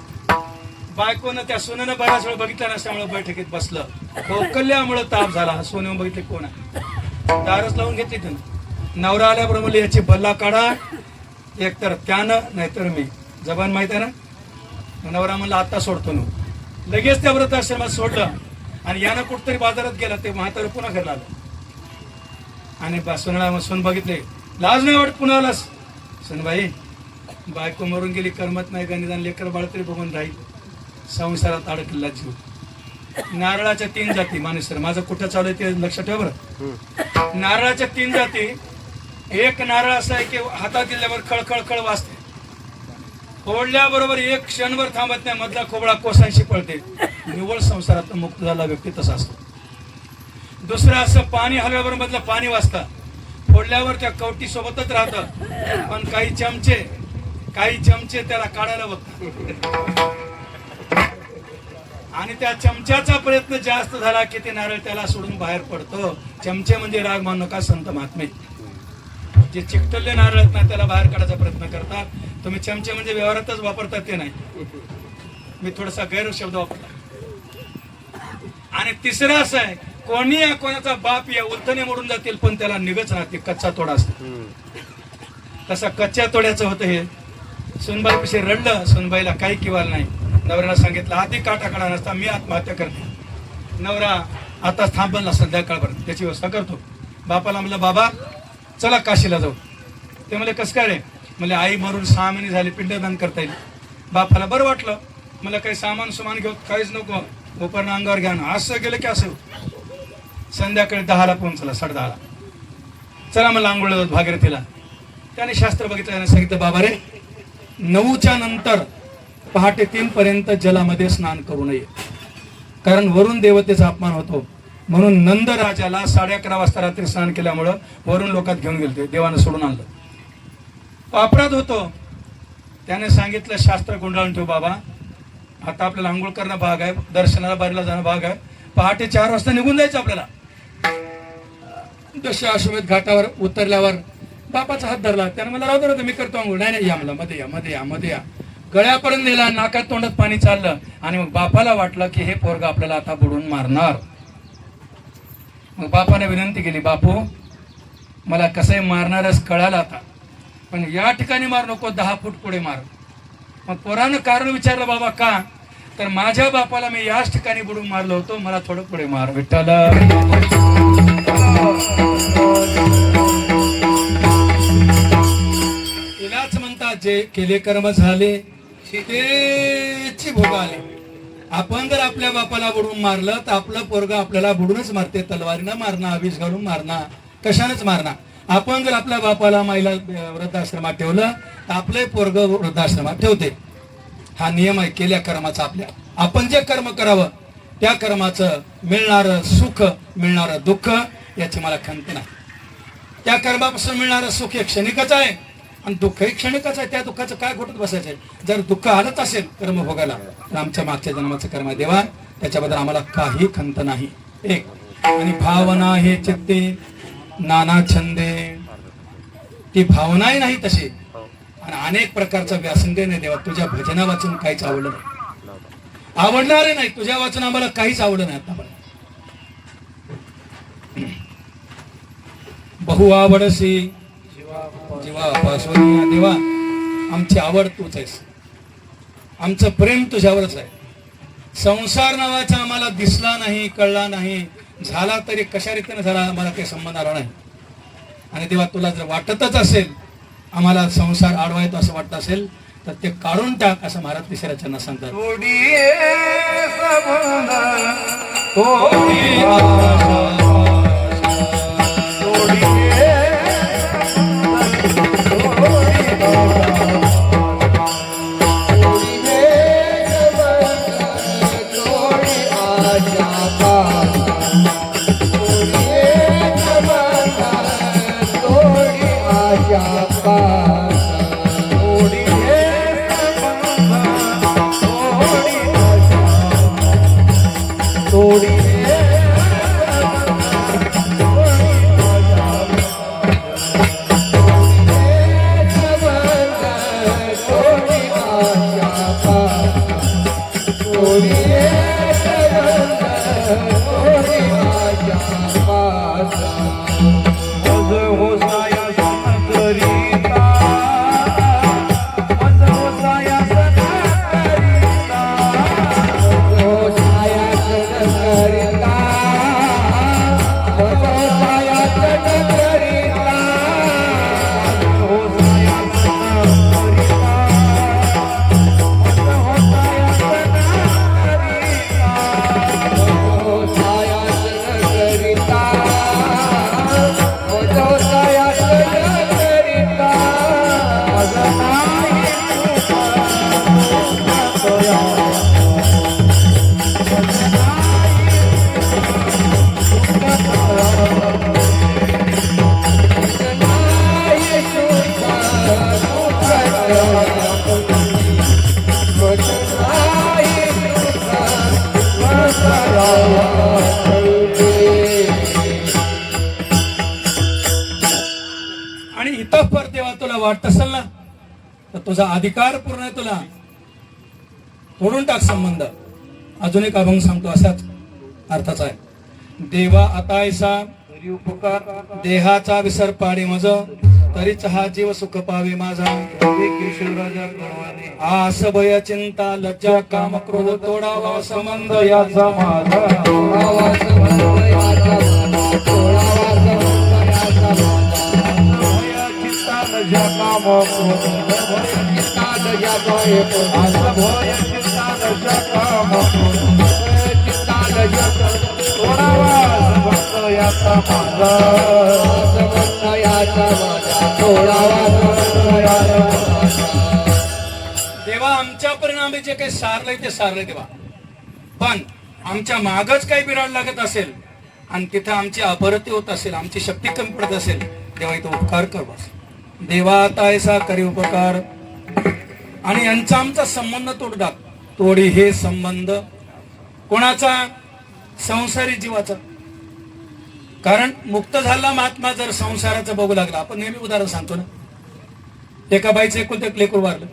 बायकोनं त्या सोन्यानं बराच वेळ बघितलं नसल्यामुळे बैठकीत बसलं. कौकल्यामुळे ताप झाला. सोन्यावर बघितले कोण आहे, दारच लावून घेतली त्यानं. नवरा आल्याबरोबर याची बल्ला काढा, एकतर त्यानं नाहीतर मी. जबान माहित आहे ना. नवरा म्हणला आता सोडतो ना. लगेच त्या वृद्धाश्रमात सोडलं आणि यानं कुठतरी बाजारात गेला. ते म्हातारं पुन्हा घरला आलं आणि सोनाला सोन बघितले. लाज नाही वाटत पुन्हा आलास? सोनबाई बायको मरून गेली, करमत नाही का? निदान लेकर बाळ तरी बघून राहील. संसारात अडकलेला जीव. नारळाच्या 3 जाती मानेसर, माझं कुठं चालू आहे ते लक्षात ठेवा बरं. नारळाच्या 3 जाती. एक नारळ असं आहे की हातात दिल्यावर खळखळ वाजते, फोडल्याबरोबर 1 क्षणभर थांबत नाही, मधला खोबळा कोसांशी पळते. निव्वळ संसारात मुक्त झाला व्यक्ती तसा असतो. दुसरं असं पाणी हलव्याबरोबर मधलं पाणी वाजतं, फोडल्यावर त्या कवटी सोबतच राहतं, पण काही चमचे त्याला काढायला बघतात. आणि त्या चमच्याचा प्रयत्न जास्त झाला की ते नारळ त्याला सोडून बाहेर पडतो. चमचे म्हणजे राग मानू नका संत महात्मे. जे चिकटले नारळ आहेत ना त्याला बाहेर काढायचा प्रयत्न करतात. तुम्ही चमचे म्हणजे व्यवहारातच वापरतात ते नाही, मी थोडासा गैरशब्द वापरला. आणि तिसरं असं आहे, कोणी या कोणाचा बाप या उलथणे मोडून जातील पण त्याला निघच राहते, कच्चा तोडा असतो. तसा कच्च्या तोड्याचं होतं हे. सुनबाई कशी रडलं, सुनबाईला काही किवाल नाही. नवऱ्याला सांगितलं आधी काटा काढा नसता मी आत्महत्या करते. नवरा आता थांबल ना संध्याकाळपर्यंत त्याची व्यवस्था करतो. बापाला म्हणलं बाबा चला काशीला जाऊ. ते म्हणले कसं काय रे? म्हणले आई मरून 6 महिने झाले, पिंडदान करता येईल. बापाला बरं वाटलं. मला काही सामान सुमान घेऊ काहीच नको, उपरणं अंगावर घ्या ना. असं गेलं की असं. संध्याकाळी 10ला पोहोचला, 10:30ला. चला मला आंघोळला जाऊ भागीरथीला. त्याने शास्त्र बघितलं, त्याने सांगितलं बाबा रे 9च्या नंतर पहाटे 3 पर्यंत जलामध्ये स्नान करू नये, कारण वरून देवतेचा अपमान होतो. म्हणून नंद राजाला 11:30 वाजता रात्री स्नान केल्यामुळं वरून लोकात घेऊन गेले, देवानं सोडून आणलं. अपराध होतो. त्याने सांगितलं शास्त्र गुंडाळून ठेव बाबा, आता आपल्याला आंघोळ करणं भाग आहे, दर्शनाला बारीला जाणं भाग आहे. पहाटे 4 वाजता निघून जायचं आपल्याला. दशाश्वमेध घाटावर उतरल्यावर बापाचा हात धरला. त्याने मला राहू दे मी करतो आंघोळ. नाही या मला मध्ये या. गळ्यापर्यंत नेला, नाकात तोंडात पाणी चाललं. आणि मग बापाला वाटलं की हे पोरगा आपल्याला आता बुडून मारणार. मग बापाने विनंती केली, बापू मला कसंही मारणारच कळालं आता, पण या ठिकाणी मार नको, 10 फूट पुढे मार. मग पोरानं कारण विचारलं बाबा का? तर माझ्या बापाला मी याच ठिकाणी बुडून मारलो होतो, मला थोडं पुढे मार. विठ्ठल तिलाच म्हणतात जे केले कर्म झाले तेची भोग आले. आपण जर आपल्या बापाला बुडून मारलं तर आपलं पोरगा आपल्याला बुडूनच मारते. तलवारीनं मारणं, आविष घालून मारणं, कशानंच मारणं. आपण जर आपल्या बापाला माईला वृद्धाश्रमात ठेवलं तर आपले पोरग वृद्धाश्रमात ठेवते. हा नियम आहे केल्या कर्माचा आपल्या. आपण जे कर्म करावं त्या कर्माचं मिळणारं सुख, मिळणारं दुःख याची मला खंत नाही. त्या कर्मापासून मिळणारं सुख हे क्षणिकच आहे आणि दुःखही क्षणिकच आहे. त्या दुःखाचं काय घोटत बसायचं आहे? जर दुःख आलंच असेल कर्म भोगायला तर आमच्या मागच्या जन्माचं कर्म देवा, त्याच्याबद्दल आम्हाला काही खंत नाही. एक आणि भावना हे चित्ते नाना छंदे, ती भावनाही नाही तशी. आणि अनेक प्रकारचा व्यासंग नाही देवा, तुझ्या भजना वाचून काहीच आवडलं नाही, आवडणारे नाही. तुझ्या वाचून आम्हाला काहीच आवडलं नाही. आता बहु आवडसी जीवापासून देवा, आमची आवड तूच आहेस, आमचं प्रेम तुझ्यावरच आहे. संसार नावाचा आम्हाला दिसला नाही, कळला नाही, झाला तरी कशा रीतीने झाला आम्हाला काही संबंध आला नाही. आणि तेव्हा तुला जर वाटतच असेल आम्हाला संसार आडवायचा असं वाटत असेल तर ते काढून टाक, असं महाराज तिसऱ्या चरणात सांगतात. तर तुझा अधिकार पूर्ण आहे तुला, तोडून टाक संबंध. अजून एक अभंग सांगतो असाच अर्थाचा आहे. देवा आता ऐसा उपकार देहाचा विसर पाडी मज, तरीच हा जीव सुख पावे माझा. आस भय चिंता लज्जा काम क्रोध तोडावा संबंध याचा माझा. देवा आमच्या परिणामी जे काही सारलंय ते सारलंय देवा, पण आमच्या मागच काही बिराड लागत असेल आणि तिथं आमची अपरती होत असेल, आमची शक्ती कमी पडत असेल, देवा इथं उपकार कर बस. देवा आता ऐसा करी उपकार. आणि यांचा आमचा संबंध तोड टाक. तोडी हे संबंध कोणाचा? संसारी जीवाचा. कारण मुक्त झाला महात्मा जर संसाराचं बघू लागला, आपण नेहमी उदाहरण सांगतो ना, एका बाईचं एकुलते एक लेकरू वारलं,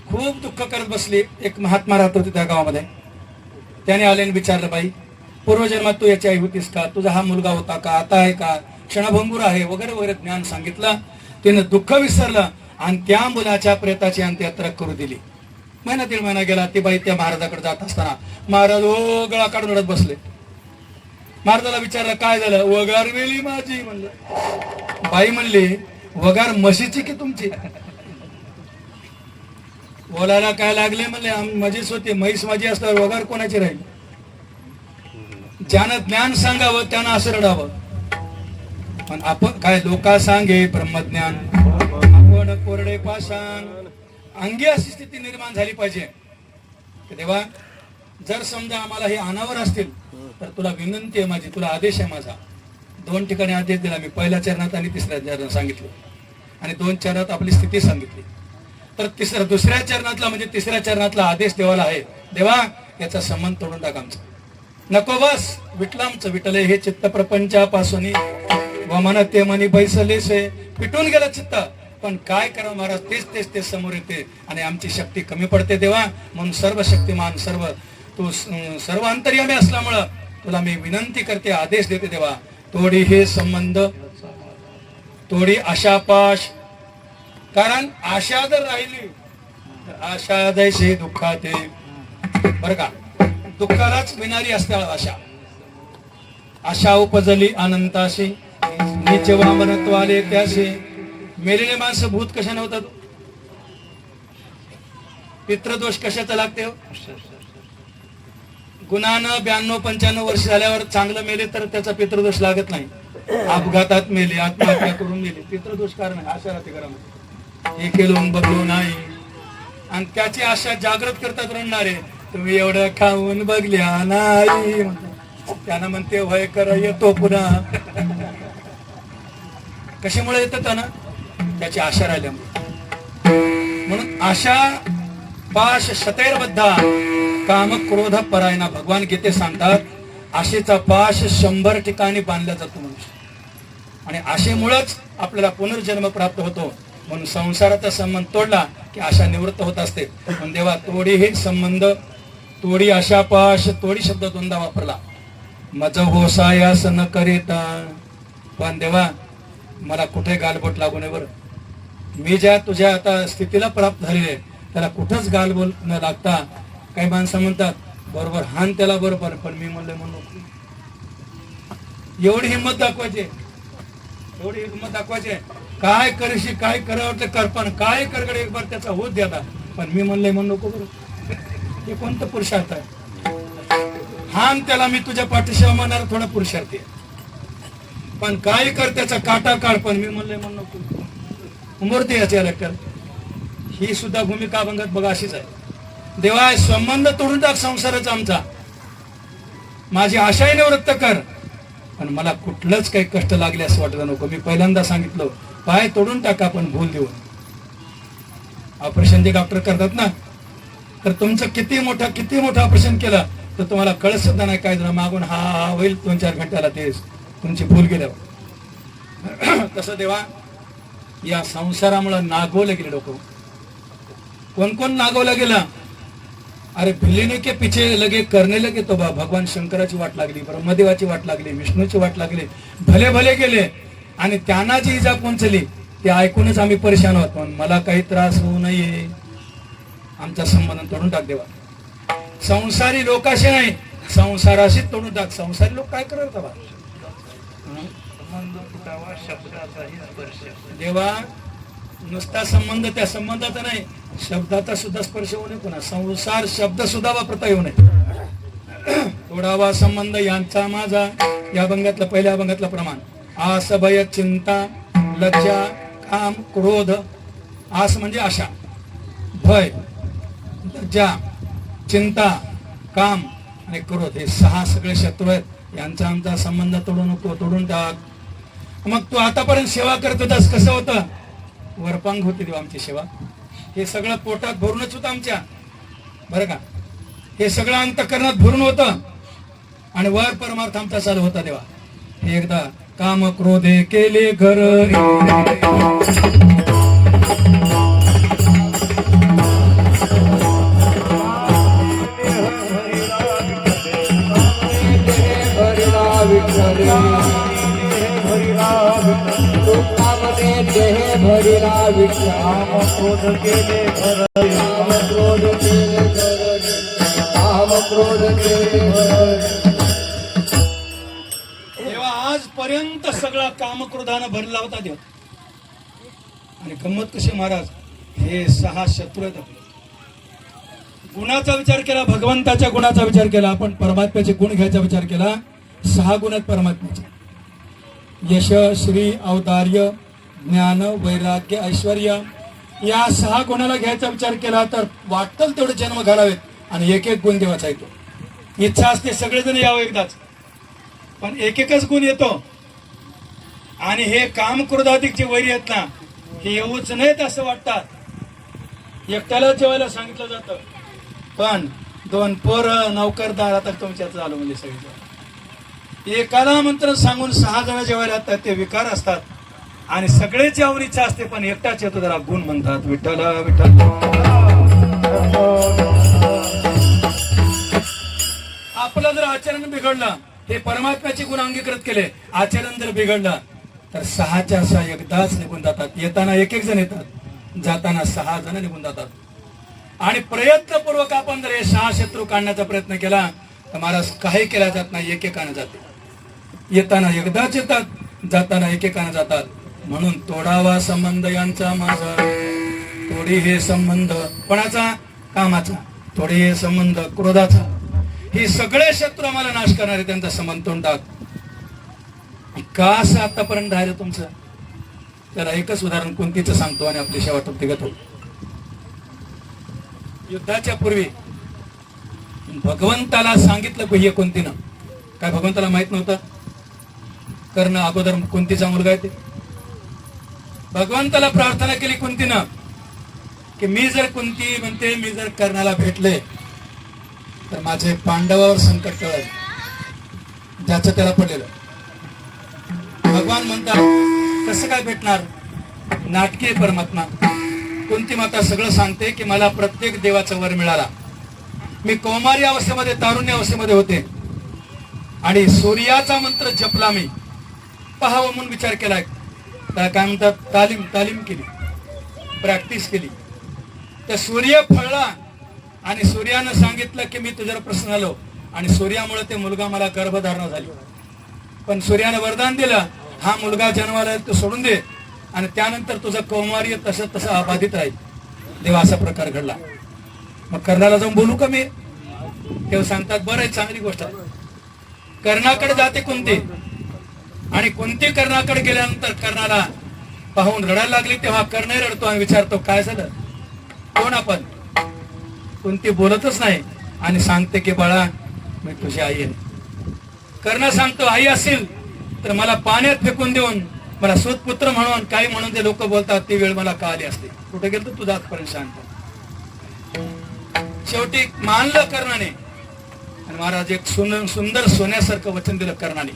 खूप दुःख करत बसली. एक महात्मा राहत होते त्या गावामध्ये. त्याने आले आणि विचारलं, बाई पूर्वजन्मात तू याची आई होतीस का? तुझा हा मुलगा होता का? आता आहे का? क्षणभंगूर आहे वगैरे वगैरे ज्ञान सांगितलं. तिनं दुःख विसरलं आणि त्या मुलाच्या प्रेताची अंत्ययात्रा करू दिली. महिना दीड महिना गेला. ती बाई त्या महाराजाकडे जात असताना महाराज गळा काढून रडत बसले. महाराजाला विचारलं, काय झालं? वगार वेली माझी म्हणलं. बाई म्हणली, वगार म्हशीची की तुमची? बोलायला काय लागले म्हणले, माझीच होती. म्हैस माझी असल्यावर वगार कोणाची राहील? ज्यानं ज्ञान सांगावं त्यानं असं रडावं. पण आपण काय लोका सांगे ब्रह्मज्ञान, आपण कोरडे पाषाण. अंगी अशी स्थिती निर्माण झाली पाहिजे. तेव्हा जर समजा आम्हाला हे अनावर असतील तर तुला विनंती आहे माझी, तुला आदेश आहे माझा. 2 ठिकाणी आदेश दिला मी, पहिल्या चरणात आणि तिसऱ्या चरणात सांगितलं, आणि 2 चरणात आपली स्थिती सांगितली. तर दुसऱ्या चरणातला म्हणजे तिसऱ्या चरणातला आदेश देवाला आहे, देवा याचा संबंध तोडून टाक आमचा. नको बस विठलामचं विठले हे चित्त प्रपंचापासून व मन ते मनी बैसलेसे. पिटून गेलं चित्त, पण काय करा महाराज, तेच ते समोर येते आणि आमची शक्ती कमी पडते देवा. म्हणून सर्व शक्तिमान, तू सर्व अंतर्यामी असल्यामुळं तुला मी विनंती करते, आदेश देते देवा. तोडी हे संबंध, तोडी आशा पाश. कारण आशा जर राहिली तर आशा दैसे दुःखात बर का, दुःखालाच विणारी असते आशा. आशा उपजली अनंताशी, नीच वामनत्व आले त्याशी. मेलेले माणसं भूत कशा नव्हतात? पितृदोष कशाचा लागते? गुन्हानं 92-95 वर्ष झाल्यावर चांगलं मेले तर त्याचा पितृदोष लागत नाही. अपघातात मेले, आत्महत्या करून मेले, पितृदोष कारण आहे. आशा राहते घरामध्ये, हे केलं बघलो नाही. आणि त्याची आशा जागृत करतात रडणारे, तुम्ही एवढं खाऊन बघल्या नाही. त्यानं म्हणते वय कर येतो पुन्हा. कशामुळे येतं त्यानं? त्याची आशा राहिल्यामुळे. म्हणून आशा पाश शतैर्बद्धा काम क्रोध परायणा. भगवान गीते सांगतात आशेचा पाश 100 ठिकाणी बांधला जातो मनुष्य, आणि आशेमुळेच आपल्याला पुनर्जन्म प्राप्त होतो. म्हणून संसाराचा संबंध तोडला की आशा निवृत्त होत असते. पण देवा तोडी हे संबंध, तोडी आशा पाश. तोडी शब्द 2दा वापरला. मज होसायास न करीता. पण देवा मला कुठे गालबोट लागू नये बरं. मी ज्या तुझ्या आता स्थितीला प्राप्त झालेले त्याला कुठंच गालबोट न लागता. काही माणसं म्हणतात बरोबर हान त्याला बरोबर, पण मी म्हणलं म्हणून एवढी हिंमत दाखवायची, एवढी हिंमत दाखवायची. काय करशी, काय करावं ते कर, पण काय करकडे एक बार त्याचा होत द्या. पण मी म्हणलंय म्हणून नको बरं. हे कोणतं पुरुषार्थ आहे? हान त्याला मी तुझ्या पाठीशी म्हणणार थोडा पुरुषार्थी आहे. पण काय कर त्याचा काटा काढ, पण मी म्हणलंय म्हणून नको. मूर्ती याचे लेक्टर. ही सुद्धा भूमिका अभंगात बघा अशीच आहे. देवा संबंध तोडून टाक संसाराचा आमचा. माझी आशाही निवृत्त कर, पण मला कुठलंच काही कष्ट लागले असं वाटलं नको. मी पहिल्यांदा सांगितलं, पाय तोडून टाका पण भूल देऊन. ऑपरेशन जे डॉक्टर करतात ना, तर तुमचं किती मोठं ऑपरेशन केलं तर तुम्हाला कळत सुद्धा नाही काय झालं. मागून हा होईल 2-4 घंट्याला ते तुमची भूल गेल्यावर. तसं देवा या संसारामुळे नागवलं गेले लोक. कौन कौन नागवला गेला? अरे भिलेने के पीछे लगे करने लगे तो बा भगवान शंकराची वाट लागली, ब्रह्मदेवाची वाट लागली, विष्णूची वाट लागली, भले भले गेले आणि त्यांना जी इजा पोहोचली ते ऐकूनच आम्ही परेशान होतो. पण मला काही त्रास होऊ नये, आमचा संबंध तोडून टाक देवा. संसारी लोकाशी नाही, संसाराशी तोडून टाक. संसारी लोक काय करत बा? संबंध तुटावा शब्दाचाही स्पर्श. देवा नुसता संबंध, त्या संबंधाचा नाही, शब्दाचा सुद्धा स्पर्श होऊ नये, पुन्हा संसार शब्द सुद्धा वापरता येऊ नये. तोडावा संबंध यांचा माझा, या अभंगातलं पहिल्या अभंगातलं प्रमाण. आस भय चिंता लज्जा काम क्रोध. आस म्हणजे आशा, भय लज्जा चिंता काम आणि क्रोध, हे 6 सगळे शत्रू आहेत. यांचा आमचा संबंध तोडू नको, तोडून टाक. मग तू आतापर्यंत सेवा करत होतास, कसं होतं? वरपांग होती देवा आमची सेवा. हे सगळं पोटात भरूनच होतं आमच्या, बरं का? हे सगळं अंतःकरणात भरून होतं आणि वर परमार्थ आमचा चालू होता देवा. हे एकदा काम क्रोधे केले घर, भरिला विश्राम क्रोध केले घर, क्रोध केले काम क्रोध केले. तेव्हा आजपर्यंत सगळा कामक्रोधानं भरला होता देव. आणि गंमत कशी महाराज, हे 6 शत्रू आहेत आपले. गुणाचा विचार केला, भगवंताच्या गुणाचा विचार केला, आपण परमात्म्याचे गुण घ्यायचा विचार केला. 6 गुण आहेत परमात्म्याचे. यश श्री औदार्य ज्ञान वैराग्य ऐश्वर्य, या 6 गुणाला घ्यायचा विचार केला तर वाटतं तेवढे जन्म घालावेत आणि एक एक गुण देवाचा येतो. इच्छा असते सगळेजण यावं एकदाच, पण एक एकच गुण येतो. आणि हे काम क्रोधाधिक जे वैरी आहेत ना, हे येऊच नाहीत असं वाटतात. एकट्याला जेवायला सांगितलं जातं, पण 2 पोरं नौकरदार आता तुमच्यात झालं म्हणजे सगळं. एकाला मंत्र सांगून 6 जण जेवायला येतात, ते विकार असतात. आणि सगळेच यावर इच्छा असते, पण एकटाच येतो त्याला गुण म्हणतात. विठ्ठल विठ्ठल. आपलं जर आचरण बिघडलं, हे परमात्म्याचे गुण अंगीकृत केले, आचरण जर बिघडलं तर 6च्या 6 एकदाच निघून जातात. येताना एक एक जण येतात, जाताना 6 जण निघून जातात. आणि प्रयत्नपूर्वक आपण जर हे 6 शत्रू काढण्याचा प्रयत्न केला तर महाराज काही केला जात नाही, एकेकानं जाते. येताना एकदाच येतात, जाताना एकेकानं जातात. म्हणून तोडावा संबंध यांचा माझा. तोडी हे संबंध कोणाचा? कामाचा. तोडी हे संबंध क्रोधाचा. ही सगळे शत्रू आम्हाला नाश करणारे, त्यांचा संबंध तोडून टाक. का असं आतापर्यंत राहिलं तुमचं? त्याला एकच उदाहरण कुंतीचं सांगतो आणि आपली शेवट व्यक्तिगत होतो. युद्धाच्या पूर्वी भगवंताला सांगितलं पाहिजे कुंतीनं. काय भगवंताला माहित नव्हतं? कर्ण अगोदर कुंतीचा मुलगा आहे ते. भगवंताला प्रार्थना केली कुंतीनं की मी जर, कुंती म्हणते, मी जर कर्णाला भेटले तर माझे पांडवावर संकट टळेल, ज्याचं त्याला पडलेलं. भगवान म्हणतात कसं काय भेटणार? नाटकी परमात्मा. कुंती माता सगळं सांगते की मला प्रत्येक देवाचा वर मिळाला. मी कौमारी अवस्थेमध्ये, तारुण्य अवस्थेमध्ये होते आणि सूर्याचा मंत्र जपला. मी पहावं म्हणून विचार केलाय. त्याला काय म्हणतात? तालीम केली, प्रॅक्टिस केली. तर सूर्य फळला आणि सूर्यानं सांगितलं की मी तुझ्यावर प्रसन्न झालो. आणि सूर्यामुळे ते मुलगा मला गर्भधारणा झाली. पण सूर्यानं वरदान दिलं, हा मुलगा जन्माला तो सोडून दे आणि त्यानंतर तुझं कौमार्य तसं तसं अबाधित राहील. देवा असा प्रकार घडला. मग कर्णाला जाऊन बोलू का मी? तेव्हा सांगतात बरं आहे, चांगली गोष्ट आहे. कर्णाकडे जाते कुंती आणि कुंती कर्णाकडे गेल्यानंतर कर्णाला पाहून रडायला लागली. तेव्हा कर्ण रडतो आणि विचारतो काय झालं, कोण आपण? कुंती बोलतच नाही आणि सांगते की बाळा मी तुझी आई आहे. कर्ण सांगतो आई असेल तर मला पाण्यात फेकून देऊन मला सुतपुत्र म्हणून काही म्हणून ते लोक बोलतात ती वेळ मला का आली असते. कुठे गेलो तुझा आजपर्यंत शांत. शेवटी मानलं कर्णाने आणि महाराज एक सुंदर सोन्यासारखं वचन दिलं कर्णाने.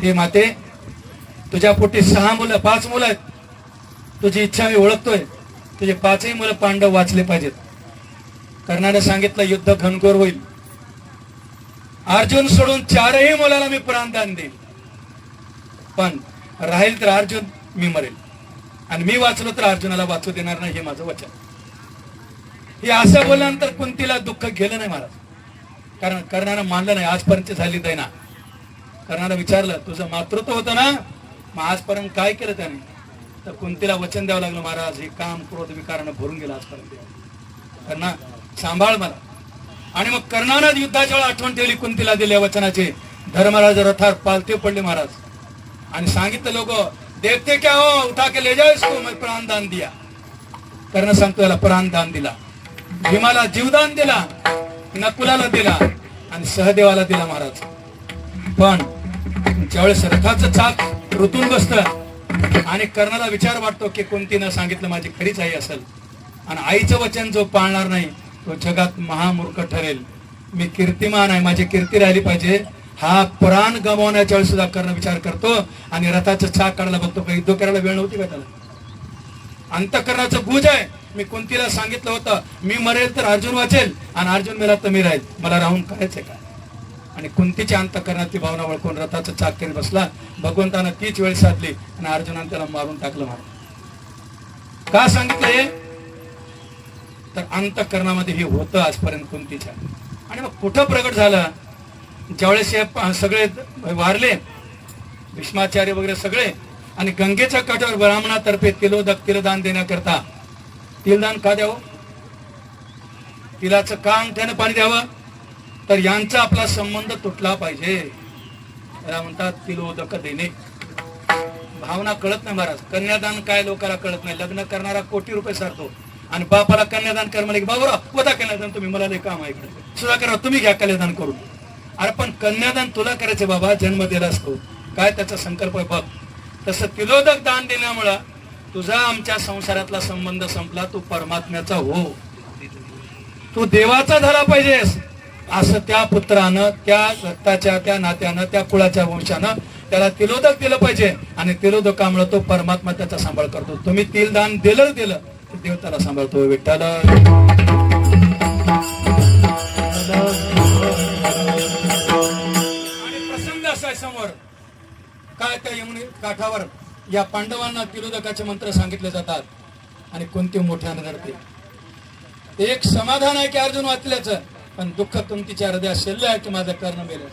हे माते, तुझ्या पोटी 5 मुलं आहेत. तुझी इच्छा मी ओळखतोय. तुझे पाचही मुलं पांडव वाचले पाहिजेत. कर्णाने सांगितलं युद्ध घनघोर होईल. अर्जुन सोडून चारही मुलाला मी प्राणदान देईल, पण राहील तर अर्जुन मी मरेल, आणि मी वाचलो तर अर्जुनाला वाचू देणार नाही, हे माझं वचन. हे असं बोलल्यानंतर कुंतीला दुःख गेलं नाही महाराज, कारण कर्णानं मानलं नाही. आजपर्यंत झाली दैना. कर्णाला विचारलं तुझं मातृत्व होतं ना, मग आजपर्यंत काय केलं त्याने? तर कुंतीला वचन द्यावं लागलं, महाराज हे काम क्रोध विकारानं भरून गेलं आजपर्यंत, कर्णा सांभाळ मला. आणि मग कर्णानं युद्धाच्या वेळी आठवण ठेवली कुंतीला दिल्या वचनाचे. धर्मराज रथार पालथे पडले महाराज, आणि सांगितलं लोक देखते क्या हो, उठा के ले जाओ इसको, मैं प्राणदान दिया. कर्ण सांगतो याला प्राणदान दिला, भीमाला जीवदान दिला, नकुलाला दिला आणि सहदेवाला दिला महाराज. पण ज्यावेळेस रथाचं चाक ऋतून बसतं आणि कर्णाला विचार वाटतो की कुंतीनं सांगितलं माझी खरीच आई असेल, आणि आईचं वचन जो पाळणार नाही तो जगात महामूर्ख ठरेल. मी कीर्तिमान आहे, माझी कीर्ती राहिली पाहिजे. हा प्राण गमावण्याच्या वेळेस सुद्धा कर्ण विचार करतो, आणि रथाचं चाक काढायला बघतो. काही युद्ध करायला वेळ नव्हती का त्याला? अंतःकरणाचं गुज आहे. मी कुंतीला सांगितलं होतं मी मरेल तर अर्जुन वाचेल, आणि अर्जुन मेला तर मी राहील, मला राहून करायचंय काय? आणि कुंतीच्या अंतःकरणातली भावना ओळखून रथाचं चाक करीत बसला. भगवंतानं तीच वेळ साधली आणि अर्जुनानं त्याला मारून टाकलं. महाराज का सांगितलं हे? तर अंतःकरणामध्ये हे होतं आजपर्यंत कुंतीच्या. आणि मग कुठं प्रगट झालं? ज्यावेळेस हे सगळे वारले, भीष्माचार्य वगैरे सगळे, आणि गंगेच्या काठावर ब्राह्मणातर्फे तिलदान देण्याकरता. तिलदान का द्यावं? तिलाचं का अंगठ्यानं पाणी द्यावं? तर यांचा आपला संबंध तुटला पाहिजे. त्याला म्हणतात तिलोदक देणे. भावना कळत नाही महाराज. कन्यादान काय लोकांना कळत नाही. लग्न करणारा कोटी रुपये सारतो, आणि बापाला कन्यादान कर म्हणे की बाबूराव होता कन्यादान, तुम्ही मला लय काम आहे इकडे, सुधाकरराव तुम्ही घ्या कन्यादान करून. अरे पण कन्यादान तुला करायचे बाबा, जन्म दिला असतो, काय त्याचा संकल्प आहे बघ. तसं तिलोदक दान देण्यामुळं तुझा आमच्या संसारातला संबंध संपला. तू परमात्म्याचा हो, तू देवाचा झाला पाहिजेस. असं त्या पुत्रानं, त्या रक्ताच्या, त्या नात्यानं, त्या कुळाच्या वंशानं त्याला तिलोदक दिलं पाहिजे, आणि तिलोदकामुळे तो परमात्मा त्याचा सांभाळ करतो. तुम्ही तिलदान दिलं तर देव त्याला सांभाळतो. विठ्ठल प्रसंग असा आहे समोर. काय त्या यमुने काठावर या पांडवांना तिलोदकाचे मंत्र सांगितले जातात, आणि कोणते मोठ्याने धरते. एक समाधान आहे की अर्जुन वाचल्याचं, पण दुःख कुंतीच्या हृदयात शिरलं आहे की माझं कर्ण मेलं.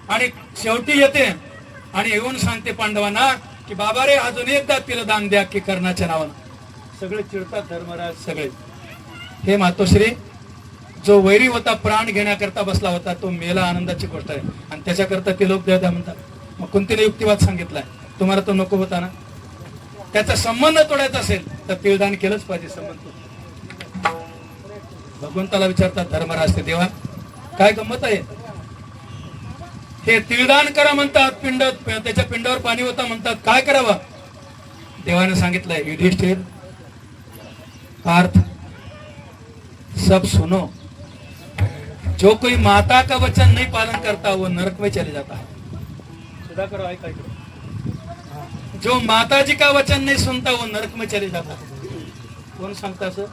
आणि शेवटी येते आणि येऊन सांगते पांडवांना की बाबा रे अजून एकदा तिलदान द्या की कर्णाच्या नावानं. सगळे चिडतात धर्मराज सगळे. हे मातोश्री, जो वैरी होता, प्राण घेण्याकरता बसला होता, तो मेला, आनंदाची गोष्ट आहे, आणि त्याच्याकरता ते लोक द्या म्हणतात. मग कुंतीने युक्तिवाद सांगितलाय, तुम्हाला तो नको होता ना. त्याचा संबंध तोडायचा असेल तर तिलदान केलंच पाहिजे. संबंध भगवंताला विचारतात धर्मराज ते देवा काय गंमत आहे? हे तिलदान करा म्हणतात, पिंड त्याच्या पिंडावर पाणी होता म्हणतात, काय करावं? देवाने सांगितलंय युधिष्ठिर पार्थ सब सुनो, जो कोई माता का वचन नहीं पालन करता वो नरक में चले जाता है. सुधा करो ऐका. जो माताजी का वचन नहीं सुनता वो नरक में चले जाता है. कोण सांगता असं?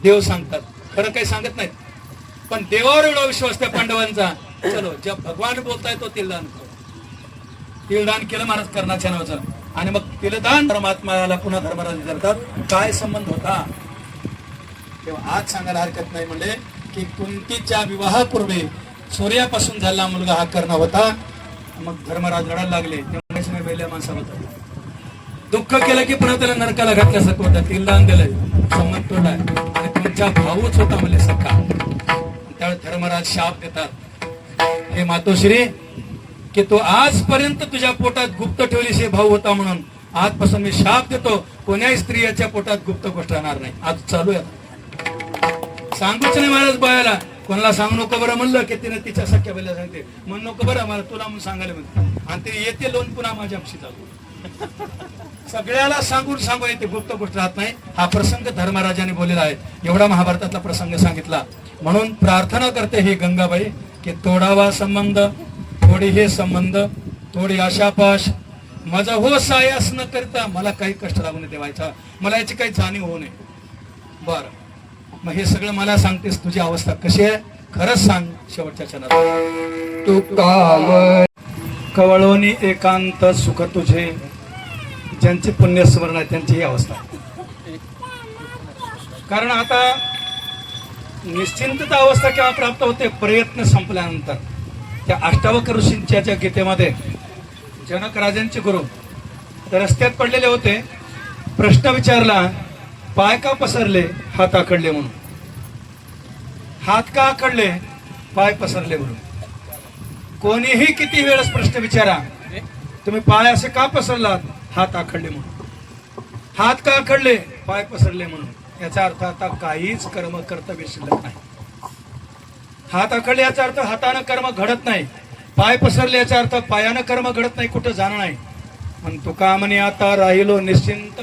देव सांगतात. खरं काही सांगत नाहीत, पण देवावर एवढा विश्वास त्या पांडवांचा. चलो जब भगवान बोलताय तो तिलदान करो. तिलदान केलं महाराज कर्णाच्या नावाचं. आणि मग तिलदान परमात्म्याला पुन्हा धर्मराज विचारतात काय संबंध होता. तेव्हा आज सांगायला हरकत नाही म्हणले की कुंतीच्या विवाहापूर्वी सूर्यापासून झालेला मुलगा हा कर्ण होता. मग धर्मराज रडायला लागले. तेव्हा वेगळ्या माणसा होता. दुःख केलं की पुन्हा त्याला नरकाला घातल्यासारखं होतं. तिलदान दिलंय, संबंध तोडलाय, आणि तुमचा भाऊच होता म्हणजे सखा. त्यावेळी धर्मराज शाप देतात, हे मातोश्री की तू आजपर्यंत तुझ्या पोटात गुप्त ठेवलीस हे भाऊ होता म्हणून, आजपासून मी शाप देतो कोण्याही स्त्रियाच्या पोटात गुप्त गोष्ट राहणार नाही. आज चालू आहे, सांगूच नाही महाराज बायाला. कोणाला सांगू नको बरं म्हणलं की तिने तिच्या सख्या बाईला सांगते, म्हण नको बरं मला तुला म्हणून सांगायला म्हणते, आणि ते येते लोन पुन्हा माझ्या अपशी चालू. सगळ्याला सांगून येते, गुप्त गोष्ट राहत नाही. हा प्रसंग धर्मराजाने बोललेला आहे. एवढा महाभारतातला प्रसंग सांगितला. म्हणून प्रार्थना करते ही गंगाबाई की तोडावा संबंध, थोडी हे संबंध, थोडी आशापाश, माझा हो सायास न करता मला काही कष्ट लागू नये देवायचा, मला याची काही जाणीव होऊ नये. बर, मग हे सगळं मला सांगतेस, तुझी अवस्था कशी आहे खरंच सांग. शेवटच्या क्षणात तुका कवळोनी एकांत सुख तुझे, ज्यांचे पुण्यस्मरण आहे त्यांची ही अवस्था आहे. कारण आता निश्चिंतता अवस्था केव्हा प्राप्त होते, प्रयत्न संपल्यानंतर. त्या अष्टावक्र ऋषींच्या ज्या गीतेमध्ये जनक राजांचे गुरु त्या रस्त्यात पडलेले होते, प्रश्न विचारला, पाय का पसरले, हात आखडले म्हणून. हात का आखडले, पाय पसरले म्हणून. कोणीही किती वेळेस प्रश्न विचारा, तुम्ही पाय असे का पसरलात, हात आखडले म्हणून. हात का आखडले, पाय पसरले म्हणून. याचा अर्थ आता काहीच कर्म कर्तव्य शिल्लक नाही. हात आखडले याचा अर्थ हातानं कर्म घडत नाही. पाय पसरले याचा अर्थ पायानं कर्म घडत नाही, कुठं जाणं नाही. पण तुका म्हणे आता राहिलो निश्चिंत,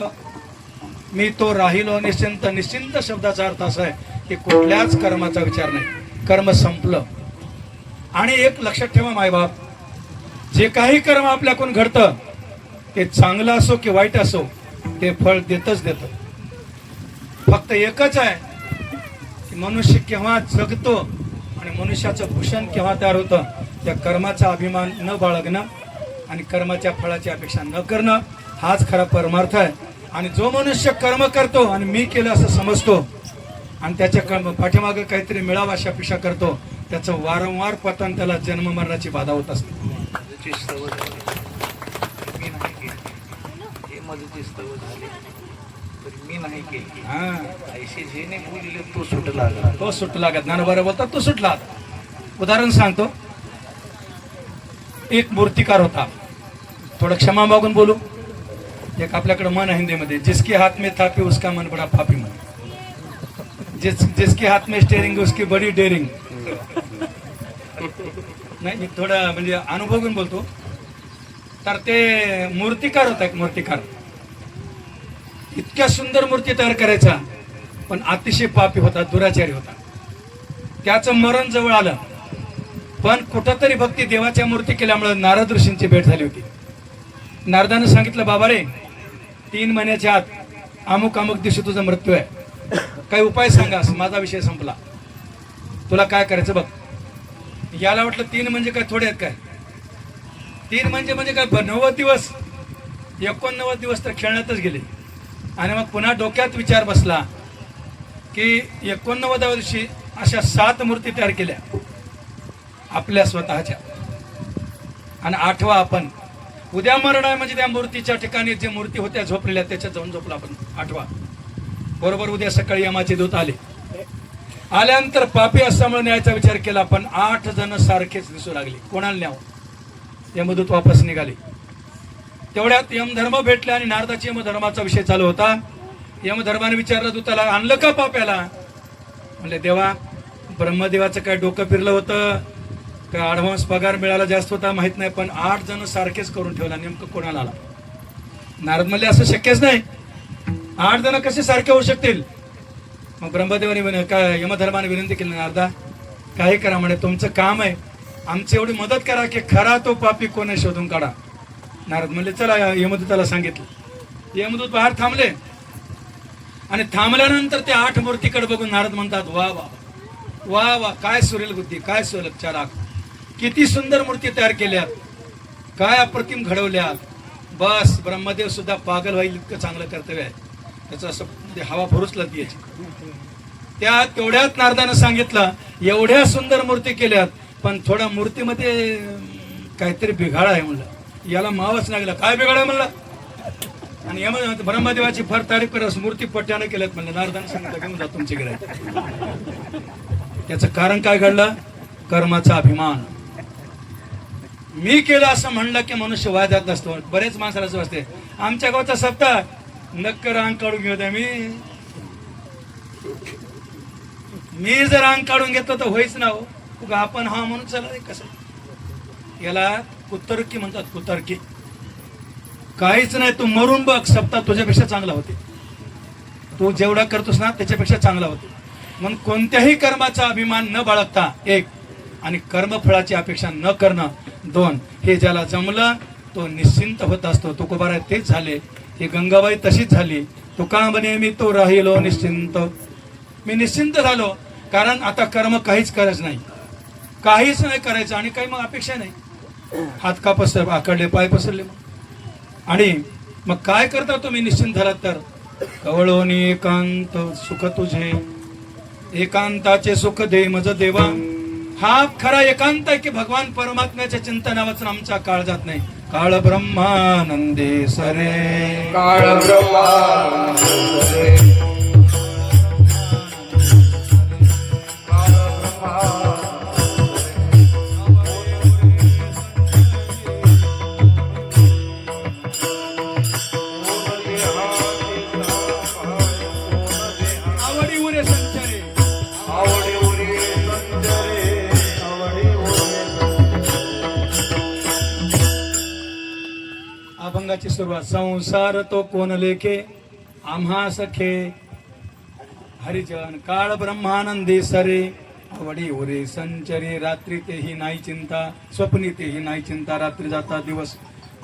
मी तो राहिलो निश्चिंत. निश्चिंत शब्दाचा अर्थ असा आहे की कुठल्याच कर्माचा विचार नाही, कर्म संपलं. आणि एक लक्षात ठेवा मायबाप, जे काही कर्म आपल्याकडून घडतं ते चांगलं असो की वाईट असो, ते फळ देतच देतं. फक्त एकच आहे की मनुष्य केव्हा जगतो आणि मनुष्याचं भूषण केव्हा तयार होतं, त्या कर्माचा अभिमान न बाळगणं आणि कर्माच्या फळाची अपेक्षा न करणं, हाच खरा परमार्थ आहे. आणि जो मनुष्य कर्म करतो आणि मी केलं असं समजतो आणि त्याच्या कर्म पाठीमागे काहीतरी मिळावं अशी अपेक्षा करतो, त्याचं वारंवार पतन, त्याला जन्म मरणाची बाधा होत असते. मधुची स्तव झाली, मी नाही केली. हे मधुची स्तव झाली तर मी नाही केली. हा, ऐशी जेने बोलले तो सुट लागला. तो सुटला का, ज्ञान बरं बोलतात, तो सुटला. उदाहरण सांगतो, एक मूर्तिकार होता, थोडं क्षमा मागून बोलू. एक आपल्याकडे मन आहे हिंदीमध्ये, जिसके हाथ में थापी उसका मन बडा पापी मन, जिसके हाथ में स्टेरिंग उसकी बडी डेरिंग. नाही, मी थोडं म्हणजे अनुभव घेऊन बोलतो. तर ते मूर्तिकार होता, एक मूर्तिकार. इतक्या सुंदर मूर्ती तयार करायचा, पण अतिशय पापी होता, दुराचारी होता. त्याचं मरण जवळ आलं, पण कुठंतरी भक्ती देवाच्या मूर्ती केल्यामुळे नारद ऋषींची भेट झाली होती. नारदानं सांगितलं, बाबा रे, 3 महिन्याच्या आत अमुक अमुक दिवशी तुझा मृत्यू आहे, काही उपाय सांगा, माझा विषय संपला, तुला काय करायचं बघ. याला वाटलं 3 म्हणजे काय थोडे आहेत काय, 3 म्हणजे काय 90 दिवस, 89 दिवस तर खेळण्यातच गेले. आणि मग पुन्हा डोक्यात विचार बसला की 89व्या दिवशी अशा 7 मूर्ती तयार केल्या आपल्या स्वतःच्या, आणि 8वा आपण. उद्या मरण आहे म्हणजे त्या मूर्तीच्या ठिकाणी जे मूर्ती होत्या झोपलेल्या त्याच्यात जाऊन झोपला आपण 8वा. बरोबर उद्या सकाळी यमाचे दूत आले. आल्यानंतर पापी असल्यामुळे न्यायचा विचार केला, पण 8 जण सारखेच दिसू लागले. कोणाला न्यावं, यमदूत वापस निघाले. तेवढ्यात यमधर्म भेटले आणि नारदाची यमधर्माचा विषय चालू होता. यमधर्माने विचारलं, दूताला आणलं का पाप्याला? म्हणले, देवा, ब्रह्मदेवाचं काय डोकं फिरलं होतं का, ॲडव्हान्स पगार मिळाला जास्त होता माहित नाही, पण 8 जण सारखेच करून ठेवला. नेमकं कोणाला आला? नारद म्हणले, असं शक्यच नाही, 8 जण कसे सारखे होऊ शकतील? मग ब्रह्मदेवाने काय यमधर्माने विनंती केली, नारदा काही करा म्हणे, तुमचं काम आहे, आमची एवढी मदत करा की खरा तो पापी कोण आहे शोधून काढा. नारद म्हणले, चला. यमदूताला सांगितलं. यमदूत बाहेर थांबले आणि थांबल्यानंतर ते 8 मूर्तीकडे बघून नारद म्हणतात, वा वा वा वा, काय सुरेल बुद्धी, काय सुरेल चालाक, किती सुंदर मूर्ती तयार केल्यात, काय अप्रतिम घडवल्यात. बस, ब्रह्मदेव सुद्धा पागल होईल इतकं चांगलं कर्तव्य आहे त्याचं, असं हवा भरूच लागली याची. त्या तेवढ्यात नारदानं सांगितलं, एवढ्या सुंदर मूर्ती केल्यात, पण थोड्या मूर्तीमध्ये काहीतरी बिघाड आहे म्हणलं. याला मावच लागला, काय बिघाड आहे म्हणलं. आणि यामध्ये ब्रह्मदेवाची फार तारीफ करत मूर्ती पट्ट्यानं केल्यात म्हणलं. नारदानं सांगितलं, घेऊन जा तुमच्याकडे. त्याचं कारण काय घडलं? कर्माचा अभिमान. मी केलं असं म्हणलं की मनुष्य वाया जात नसतो. बरेच माणसाला असं असते, आमच्या गावचा सप्ताह नक्क रांग काढून घेऊ द्या. मी जर रांग काढून घेतलं तर होईच ना हो. आपण हा म्हणून चला, कसं याला कुतर्की म्हणतात, कुतर्की. काहीच नाही, तू मरून बघ, सप्ताह तुझ्यापेक्षा चांगला होते. तू जेवढा करतोस ना त्याच्यापेक्षा चांगला होते. म्हणून कोणत्याही कर्माचा अभिमान न बाळगता 1, आणि कर्मफळाची अपेक्षा न करणं 2, हे ज्याला जमलं तो निश्चिंत होत असतो. तुकोबारा तेच झाले. ही गंगाबाई तशीच झाली. तुका म्हणे मी तो राहिलो निश्चिंत. मी निश्चिंत झालो, कारण आता कर्म काहीच करायचं नाही, काहीच नाही करायचं आणि काही मग अपेक्षा नाही. हात का पसर आकडले, पाय पसरले आणि मग काय करता तुम्ही निश्चिंत झालात तर? कवळोनी एकांत सुख तुझे, एकांताचे सुख दे मज देवा. हा खरा एकांत आहे की भगवान परमात्म्याच्या चिंतनावाचून आमचा काळ जात नाही. काळ ब्रह्मानंदे सरे, काळ ब्रह्मानंदे आवडी उरे संचारे. आवडे उरे संजरे, आवडे उरे अभंगाची सुरुवात. संसार तो कोण लेखे आम्हा सखे, हरिजन काळ ब्रह्मानंदी सरे. आवडी उरे संचरे, रात्री तेही नाही चिंता, स्वप्नी तेही नाही चिंता, रात्री जाता दिवस.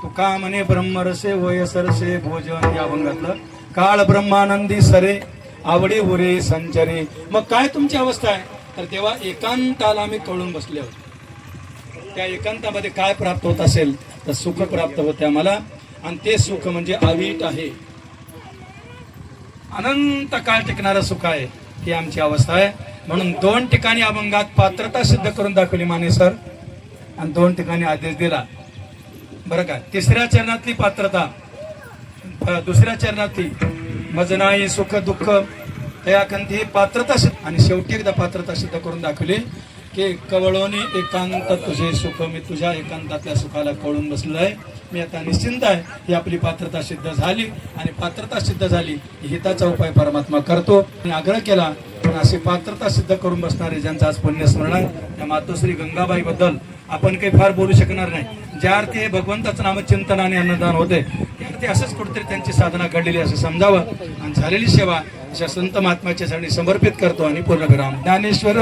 तुका म्हणे ब्रह्मरसे होय सरसे भोजन. या अभंगातलं काळ ब्रह्मानंदी सरे, आवडी उरे संचरे. मग काय तुमची अवस्था आहे? तर तेव्हा एकांताला आम्ही कळून बसले आहोत. त्या एकांतामध्ये काय प्राप्त होत असेल तर सुख प्राप्त होते आम्हाला, आणि ते सुख म्हणजे अवीट आहे, अनंत काळ टिकणारं सुख आहे. ही आमची अवस्था आहे. म्हणून 2 ठिकाणी अभंगात पात्रता सिद्ध करून दाखवली माने सर, आणि 2 ठिकाणी आदेश दिला. बरं का? 3ऱ्या चरणातली पात्रता, 2ऱ्या चरणातली मज नाही सुख दुःख त्याकंती ही पात्रता सिद्ध, आणि शेवटी एकदा पात्रता सिद्ध करून दाखवली की कवळोनी एकांत तुझे सुख. मी तुझ्या एकांतातल्या सुखाला कळून बसलो आहे, मी आता निश्चिंत आहे. ही आपली पात्रता सिद्ध झाली, आणि पात्रता सिद्ध झाली हिताचा उपाय परमात्मा करतो. आणि आग्रह केला पण अशी पात्रता सिद्ध करून बसणारे ज्यांचं आज पुण्यस्मरण आहे, त्या मातोश्री गंगाबाई बद्दल आपण काही फार बोलू शकणार नाही. ज्या अर्थी हे भगवंताचं नामचिंतन आणि अन्नदान होते, त्या अर्थी असंच कुठेतरी त्यांची साधना घडलेली असं समजावं, आणि झालेली सेवा अशा संत महात्म्याच्या साठी समर्पित करतो आणि पूर्णविराम. ज्ञानेश्वर